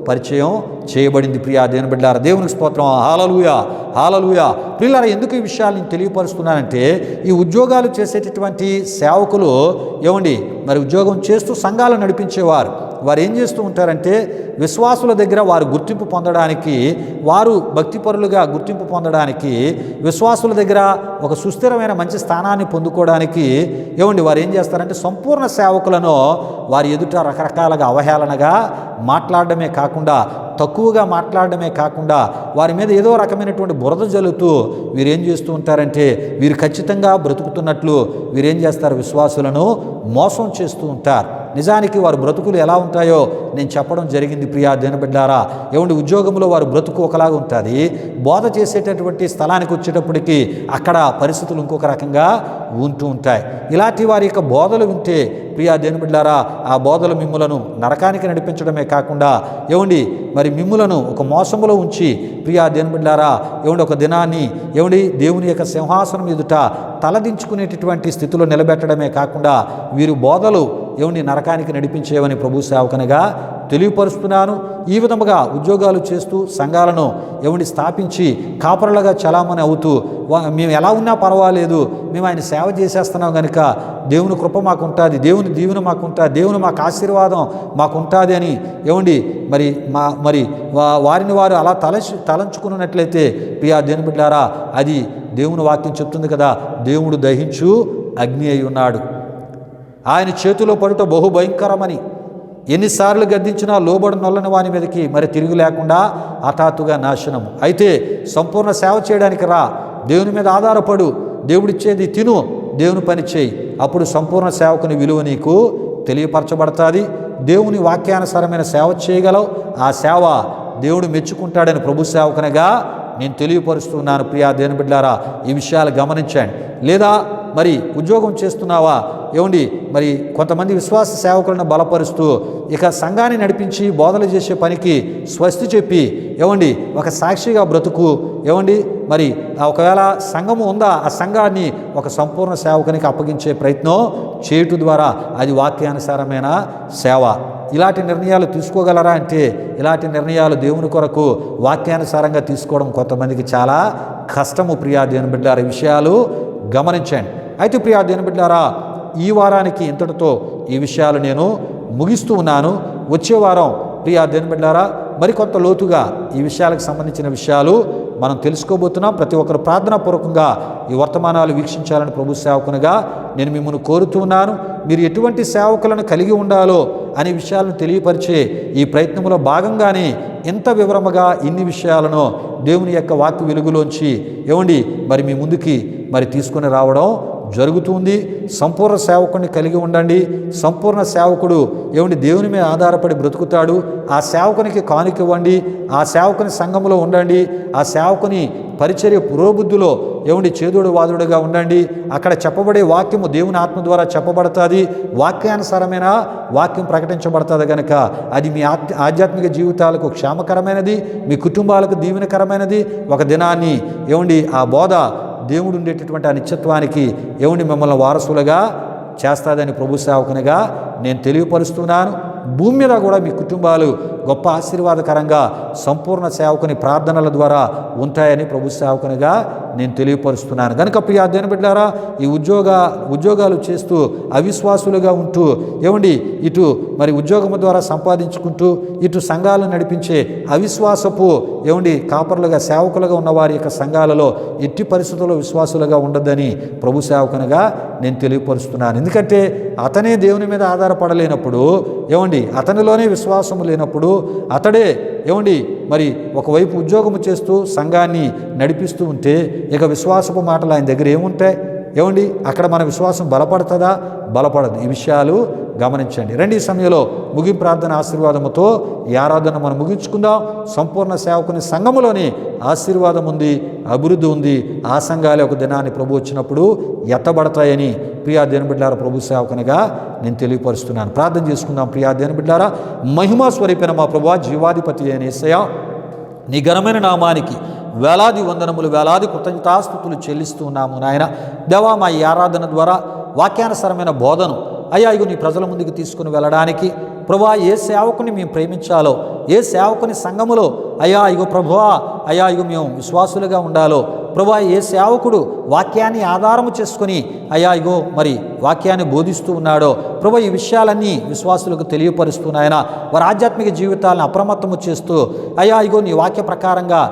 పరిచయం చేయబడింది. ప్రియా దేవుని బిడ్డలారా, దేవునికి స్తోత్రం. హల్లెలూయా, హల్లెలూయా. ప్రియులారా, ఎందుకు ఈ విషయాలు నేను తెలియపరుస్తున్నానంటే ఈ ఉద్యోగాలు చేసేటటువంటి సేవకులు ఏమండి మరి ఉద్యోగం చేస్తూ సంఘాలు నడిపించేవారు వారు ఏం చేస్తూ ఉంటారంటే విశ్వాసుల దగ్గర వారు గుర్తింపు పొందడానికి, వారు భక్తిపరులుగా గుర్తింపు పొందడానికి, విశ్వాసుల దగ్గర ఒక సుస్థిరమైన మంచి స్థానాన్ని పొందుకోవడానికి ఏమండి వారు ఏం చేస్తారంటే సంపూర్ణ సేవకులను వారి ఎదుట రకరకాలుగా అవహేళనగా మాట్లాడడమే కాకుండా, తక్కువగా మాట్లాడడమే కాకుండా వారి మీద ఏదో రకమైనటువంటి బురద జల్లుతూ వీరేం చేస్తూ ఉంటారంటే వీరు ఖచ్చితంగా బ్రతుకుతున్నట్లు వీరేం చేస్తారు, విశ్వాసులను మోసం చేస్తూ ఉంటారు. నిజానికి వారి బ్రతుకులు ఎలా ఉంటాయో నేను చెప్పడం జరిగింది. ప్రియా దేవుని బిడ్డలారా, ఏమండి ఉద్యోగంలో వారి బ్రతుకు ఒకలాగా ఉంటుంది, బోధ చేసేటటువంటి స్థలానికి వచ్చేటప్పటికి అక్కడ పరిస్థితులు ఇంకొక రకంగా ఉంటూ ఉంటాయి. ఇలాంటి వారి యొక్క బోధలు వింటే ప్రియా దేవుని బిడ్డలారా, ఆ బోధలు మిమ్ములను నరకానికి నడిపించడమే కాకుండా ఏమండి మరి మిమ్ములను ఒక మోసములో ఉంచి ప్రియా దేవుని బిడ్డలారా ఏమండి ఒక దినాన్ని ఏమండి దేవుని యొక్క సింహాసనం ఎదుట తలదించుకునేటటువంటి స్థితిలో నిలబెట్టడమే కాకుండా వీరి బోధలు ఏమండి నరకానికి నడిపించేవని ప్రభు సేవకునిగా తెలియపరుస్తున్నాను. ఈ విధముగా ఉద్యోగాలు చేస్తూ సంఘాలను ఏమండి స్థాపించి కాపరులుగా చలామణి అవుతూ మేము ఎలా ఉన్నా పర్వాలేదు, మేము ఆయన సేవ చేసేస్తున్నాం కనుక దేవుని కృప మాకు ఉంటుంది, దేవుని దీవెన మాకు ఉంటుంది, దేవుని మాకు ఆశీర్వాదం మాకు ఉంటుంది అని ఏమండి మరి వారిని వారు అలా తలంచుకున్నట్లయితే ప్రియా దేవుని బిడ్డలారా, అది దేవుని వాక్యం చెప్తుంది కదా, దేవుడు దహించు అగ్ని అయి ఉన్నాడు, ఆయన చేతిలో పడుట బహుభయంకరమని, ఎన్నిసార్లు గద్దించినా లోబడి నొల్లని వాని మీదకి మరి తిరిగి లేకుండా హఠాత్తుగా నాశనము. అయితే సంపూర్ణ సేవ చేయడానికి రా, దేవుని మీద ఆధారపడు, దేవుడిచ్చేది తిను, దేవుని పని చేయి, అప్పుడు సంపూర్ణ సేవకుని విలువ నీకు తెలియపరచబడుతుంది. దేవుని వాక్యానుసారమైన సేవ చేయగలవు, ఆ సేవ దేవుడు మెచ్చుకుంటాడని ప్రభు సేవకునిగా నేను తెలియపరుస్తున్నాను. ప్రియా దేవుని బిడ్డలారా, ఈ విషయాలు గమనించండి. లేదా మరి ఉద్యోగం చేస్తున్నావా ఏమండి మరి కొంతమంది విశ్వాస సేవకులను బలపరుస్తూ ఇక సంఘాన్ని నడిపించి బోధలు చేసే పనికి స్వస్తి చెప్పి ఏమండి ఒక సాక్షిగా బ్రతుకు, ఏమండి మరి ఒకవేళ సంఘము ఉందా ఆ సంఘాన్ని ఒక సంపూర్ణ సేవకునికి అప్పగించే ప్రయత్నం చేయటం ద్వారా అది వాక్యానుసారమైన సేవ. ఇలాంటి నిర్ణయాలు తీసుకోగలరా అంటే ఇలాంటి నిర్ణయాలు దేవుని కొరకు వాక్యానుసారంగా తీసుకోవడం కొంతమందికి చాలా కష్టము. ప్రియా దేవుని బిడ్డలారా, ఈ విషయాలు గమనించండి. అయితే ప్రియా దేవుని బిడ్డలారా, ఈ వారానికి ఇంతటితో ఈ విషయాలు నేను ముగిస్తూ ఉన్నాను. వచ్చే వారం ప్రియా దేవుని బిడ్డలారా మరికొంత లోతుగా ఈ విషయాలకు సంబంధించిన విషయాలు మనం తెలుసుకోబోతున్నాం. ప్రతి ఒక్కరు ప్రార్థనాపూర్వకంగా ఈ వర్తమానాలు వీక్షించాలని ప్రభు సేవకునిగా నేను మిమ్మల్ని కోరుతూ ఉన్నాను. మీరు ఎటువంటి సేవకులను కలిగి ఉండాలో అనే విషయాలను తెలియపరిచే ఈ ప్రయత్నంలో భాగంగానే ఎంత వివరముగా ఇన్ని విషయాలను దేవుని యొక్క వాక్య వెలుగులోంచి ఏమండి మరి మీ ముందుకి మరి తీసుకొని రావడం జరుగుతుంది. సంపూర్ణ సేవకుడిని కలిగి ఉండండి. సంపూర్ణ సేవకుడు దేవుని మీద ఆధారపడి బ్రతుకుతాడు. ఆ సేవకునికి కానుక ఇవ్వండి. ఆ సేవకుని సంఘంలో ఉండండి. ఆ సేవకుని పరిచర్య పురోబుద్ధిలో చేదోడు వాదుడుగా ఉండండి. అక్కడ చెప్పబడే వాక్యము దేవుని ఆత్మ ద్వారా చెప్పబడుతుంది. వాక్యానుసారమైన వాక్యం ప్రకటించబడుతుంది కనుక అది మీ ఆధ్యాత్మిక జీవితాలకు క్షేమకరమైనది, మీ కుటుంబాలకు దీవెనకరమైనది. ఒక దినాన్ని ఆ బోధ దేవుడు ఉండేటటువంటి ఆ నిత్యత్వానికి మిమ్మల్ని వారసులుగా చేస్తాదని ప్రభు సేవకునిగా నేను తెలియపరుస్తున్నాను. భూమి మీద కూడా మీ కుటుంబాలు గొప్ప ఆశీర్వాదకరంగా సంపూర్ణ సేవకుని ప్రార్థనల ద్వారా ఉంటాయని ప్రభు సేవకునిగా నేను తెలియపరుస్తున్నాను. కనుక ప్రియ దేవుని బిడ్డలారా, ఈ ఉద్యోగాలు చేస్తూ అవిశ్వాసులుగా ఉంటూ ఇటు మరి ఉద్యోగము ద్వారా సంపాదించుకుంటూ ఇటు సంఘాలను నడిపించే అవిశ్వాసపు కాపరులుగా సేవకులుగా ఉన్న వారి యొక్క సంఘాలలో ఎట్టి పరిస్థితుల్లో విశ్వాసులుగా ఉండద్దని ప్రభు సేవకునిగా నేను తెలియపరుస్తున్నాను. ఎందుకంటే అతనే దేవుని మీద ఆధారపడలేనప్పుడు అతనిలోనే విశ్వాసము లేనప్పుడు అతడే మరి ఒకవైపు ఉద్యోగము చేస్తూ సంఘాన్ని నడిపిస్తూ ఉంటే ఇక విశ్వాసపు మాటలు ఆయన దగ్గర ఏముంటాయి? అక్కడ మన విశ్వాసం బలపడుతుందా? బలపడదు. ఈ విషయాలు గమనించండి. రండి, ఈ సమయంలో ముగింపు ప్రార్థన ఆశీర్వాదముతో ఈ ఆరాధన మనం ముగించుకుందాం. సంపూర్ణ సేవకుని సంఘములోని ఆశీర్వాదం ఉంది, అభివృద్ధి ఉంది. ఆ సంఘాలే ఒక దినాన్ని ప్రభు వచ్చినప్పుడు ఎత్తబడతాయని ప్రియా దేవుని బిడ్డలారా ప్రభు సేవకునిగా నేను తెలియపరుస్తున్నాను. ప్రార్థన చేసుకుందాం. ప్రియా దేవుని బిడ్డలారా, మహిమా స్వరూపైన మా ప్రభువా, జీవాధిపతి అయిన యేసయ్యా, నీ ఘనమైన నామానికి వేలాది వందనములు, వేలాది కృతజ్ఞతాస్తుతులు చెల్లిస్తూ ఉన్నాము నాయన. దేవా, మా ఈ ఆరాధన ద్వారా వాక్యానుసారమైన బోధను నీ ప్రజల ముందుకు తీసుకుని వెళ్ళడానికి ప్రభువా, ఏ సేవకుని మేము ప్రేమించాలో, ఏ సేవకుని సంఘములో ప్రభువా మేము విశ్వాసులుగా ఉండాలో, ప్రభువా, ఏ సేవకుడు వాక్యాన్ని ఆధారము చేసుకొని మరి వాక్యాన్ని బోధిస్తూ ఉన్నాడో ప్రభు, ఈ విషయాలన్నీ విశ్వాసులకు తెలియపరుస్తున్నాయన వారి ఆధ్యాత్మిక జీవితాలను అప్రమత్తము చేస్తూ నీ వాక్య ప్రకారంగా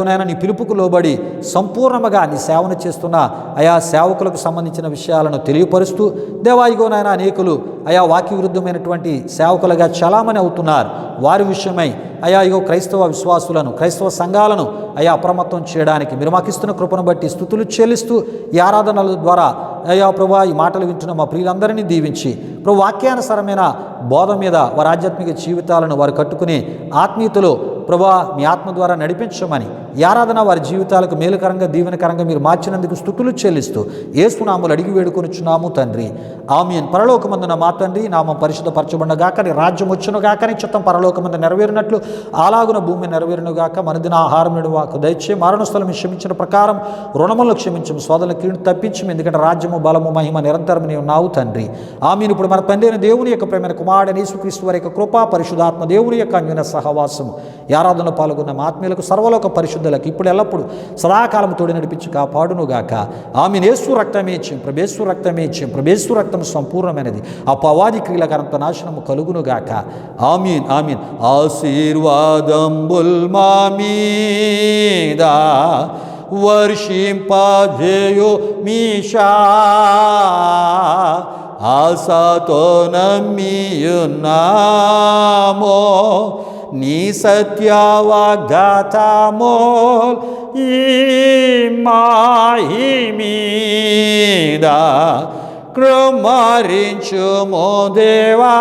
నాయన నీ పిలుపుకు లోబడి సంపూర్ణముగా నీ సేవను చేస్తున్న సేవకులకు సంబంధించిన విషయాలను తెలియపరుస్తూ దేవా నాయన అనేకులు వాక్య విరుద్ధమైనటువంటి సేవకులుగా చలామణి అవుతున్నారు. వారి విషయమై క్రైస్తవ విశ్వాసులను, క్రైస్తవ సంఘాలను అప్రమత్తం చేయడానికి మీరు మాకు ఇస్తున్న కృపను బట్టి స్తుతులు చెల్లిస్తూ ఈ ఆరాధనల ద్వారా ప్రభా, ఈ మాటలు వింటున్న మా ప్రియులందరినీ దీవించి ప్రభు వాక్యానుసారమైన బోధ మీద వారి ఆధ్యాత్మిక జీవితాలను వారు కట్టుకుని ఆత్మీయతలో ప్రభా మీ ఆత్మ ద్వారా నడిపించమని ఈ ఆరాధన వారి జీవితాలకు మేలుకరంగా దీవెనకరంగా మీరు మార్చినందుకు స్తుతులు చెల్లిస్తూ యేసు నామములు అడిగి వేడుకొనుచున్నాము తండ్రి, ఆమేన్. పరలోకమందున మా తండ్రి, నామం పరిశుద్ధపరచబడిన గాక, నీ రాజ్యం వచ్చును గాక, నీ చిత్తం పరలోకమందు నెరవేరినట్లు అలాగున భూమి నెరవేరును గాక. మనదిన ఆహారం వాకు దయచే, మరణస్థలం క్షమించిన ప్రకారం రుణములను క్షమించము, సోదరుల కీడు తప్పించము, ఎందుకంటే రాజ్యము బలము మహిమ నిరంతరం నీవు ఉన్నావు తండ్రి, ఆమేన్. ఇప్పుడు మన తండ్రి అయిన దేవుని యొక్క ప్రేమైన కుమారుడైన యేసుక్రీస్తు వారి యొక్క కృప, పరిశుద్ధాత్మ దేవుని యొక్క అన్యోన్య సహవాసము ఈ ఆరాధనలో పాల్గొన్న మా ఆత్మీయులకు సర్వలోక పరిశుద్ధులకు ఇప్పుడు ఎల్లప్పుడు సదాకాలం తోడి నడిపించి కాపాడును గాక, ఆమేన్. యేసు రక్తమే ఇచ్చాం, ప్రభేసు రక్తమే ఇచ్చాం, ప్రభేసు రక్తం సంపూర్ణమైనది, అపవాది క్రియలకరంత నాశనము కలుగును గాక, ఆమేన్, ఆమేన్. ఆశీర్వాదంబుల్ మా మీద వర్షింపజేయు మీషా, ఆశతో నమ్మియున్నామో నీ సత్యవాగ్దాతమో ఈ మాహి మీద కృమరించుమో దేవా,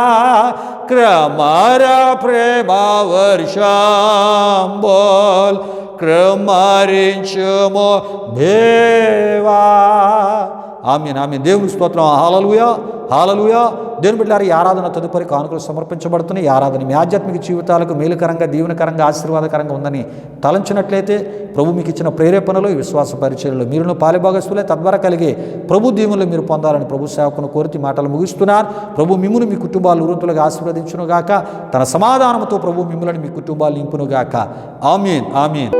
క్రమర ప్రేమ వర్షంబోల్ కృమరించుమో దేవా, ఆమేన్, ఆమేన్. దేవుని స్తోత్రం. హల్లెలూయా, హల్లెలూయా. దేవుని బిడ్డలారా, ఈ ఆరాధన తదుపరి కానుకలు సమర్పించబడుతున్నాయి. ఈ ఆరాధన మీ ఆధ్యాత్మిక జీవితాలకు మేలుకరంగా, దీవెనకరంగా, ఆశీర్వాదకరంగా ఉందని తలంచినట్లయితే ప్రభు మీకు ఇచ్చిన ప్రేరేపణలు, ఈ విశ్వాస పరిచర్యలు మీరును పాలిభాగస్తులే, తద్వారా కలిగే ప్రభు దీవులు మీరు పొందాలని ప్రభు సేవకును కోరితి మాటలు ముగిస్తున్నారు. ప్రభు మిమ్మును మీ కుటుంబాలు వృత్తులుగా ఆశీర్వదించునుగాక, తన సమాధానంతో ప్రభు మిమ్ములను మీ కుటుంబాలు నింపునుగాక, ఆమేన్, ఆమేన్.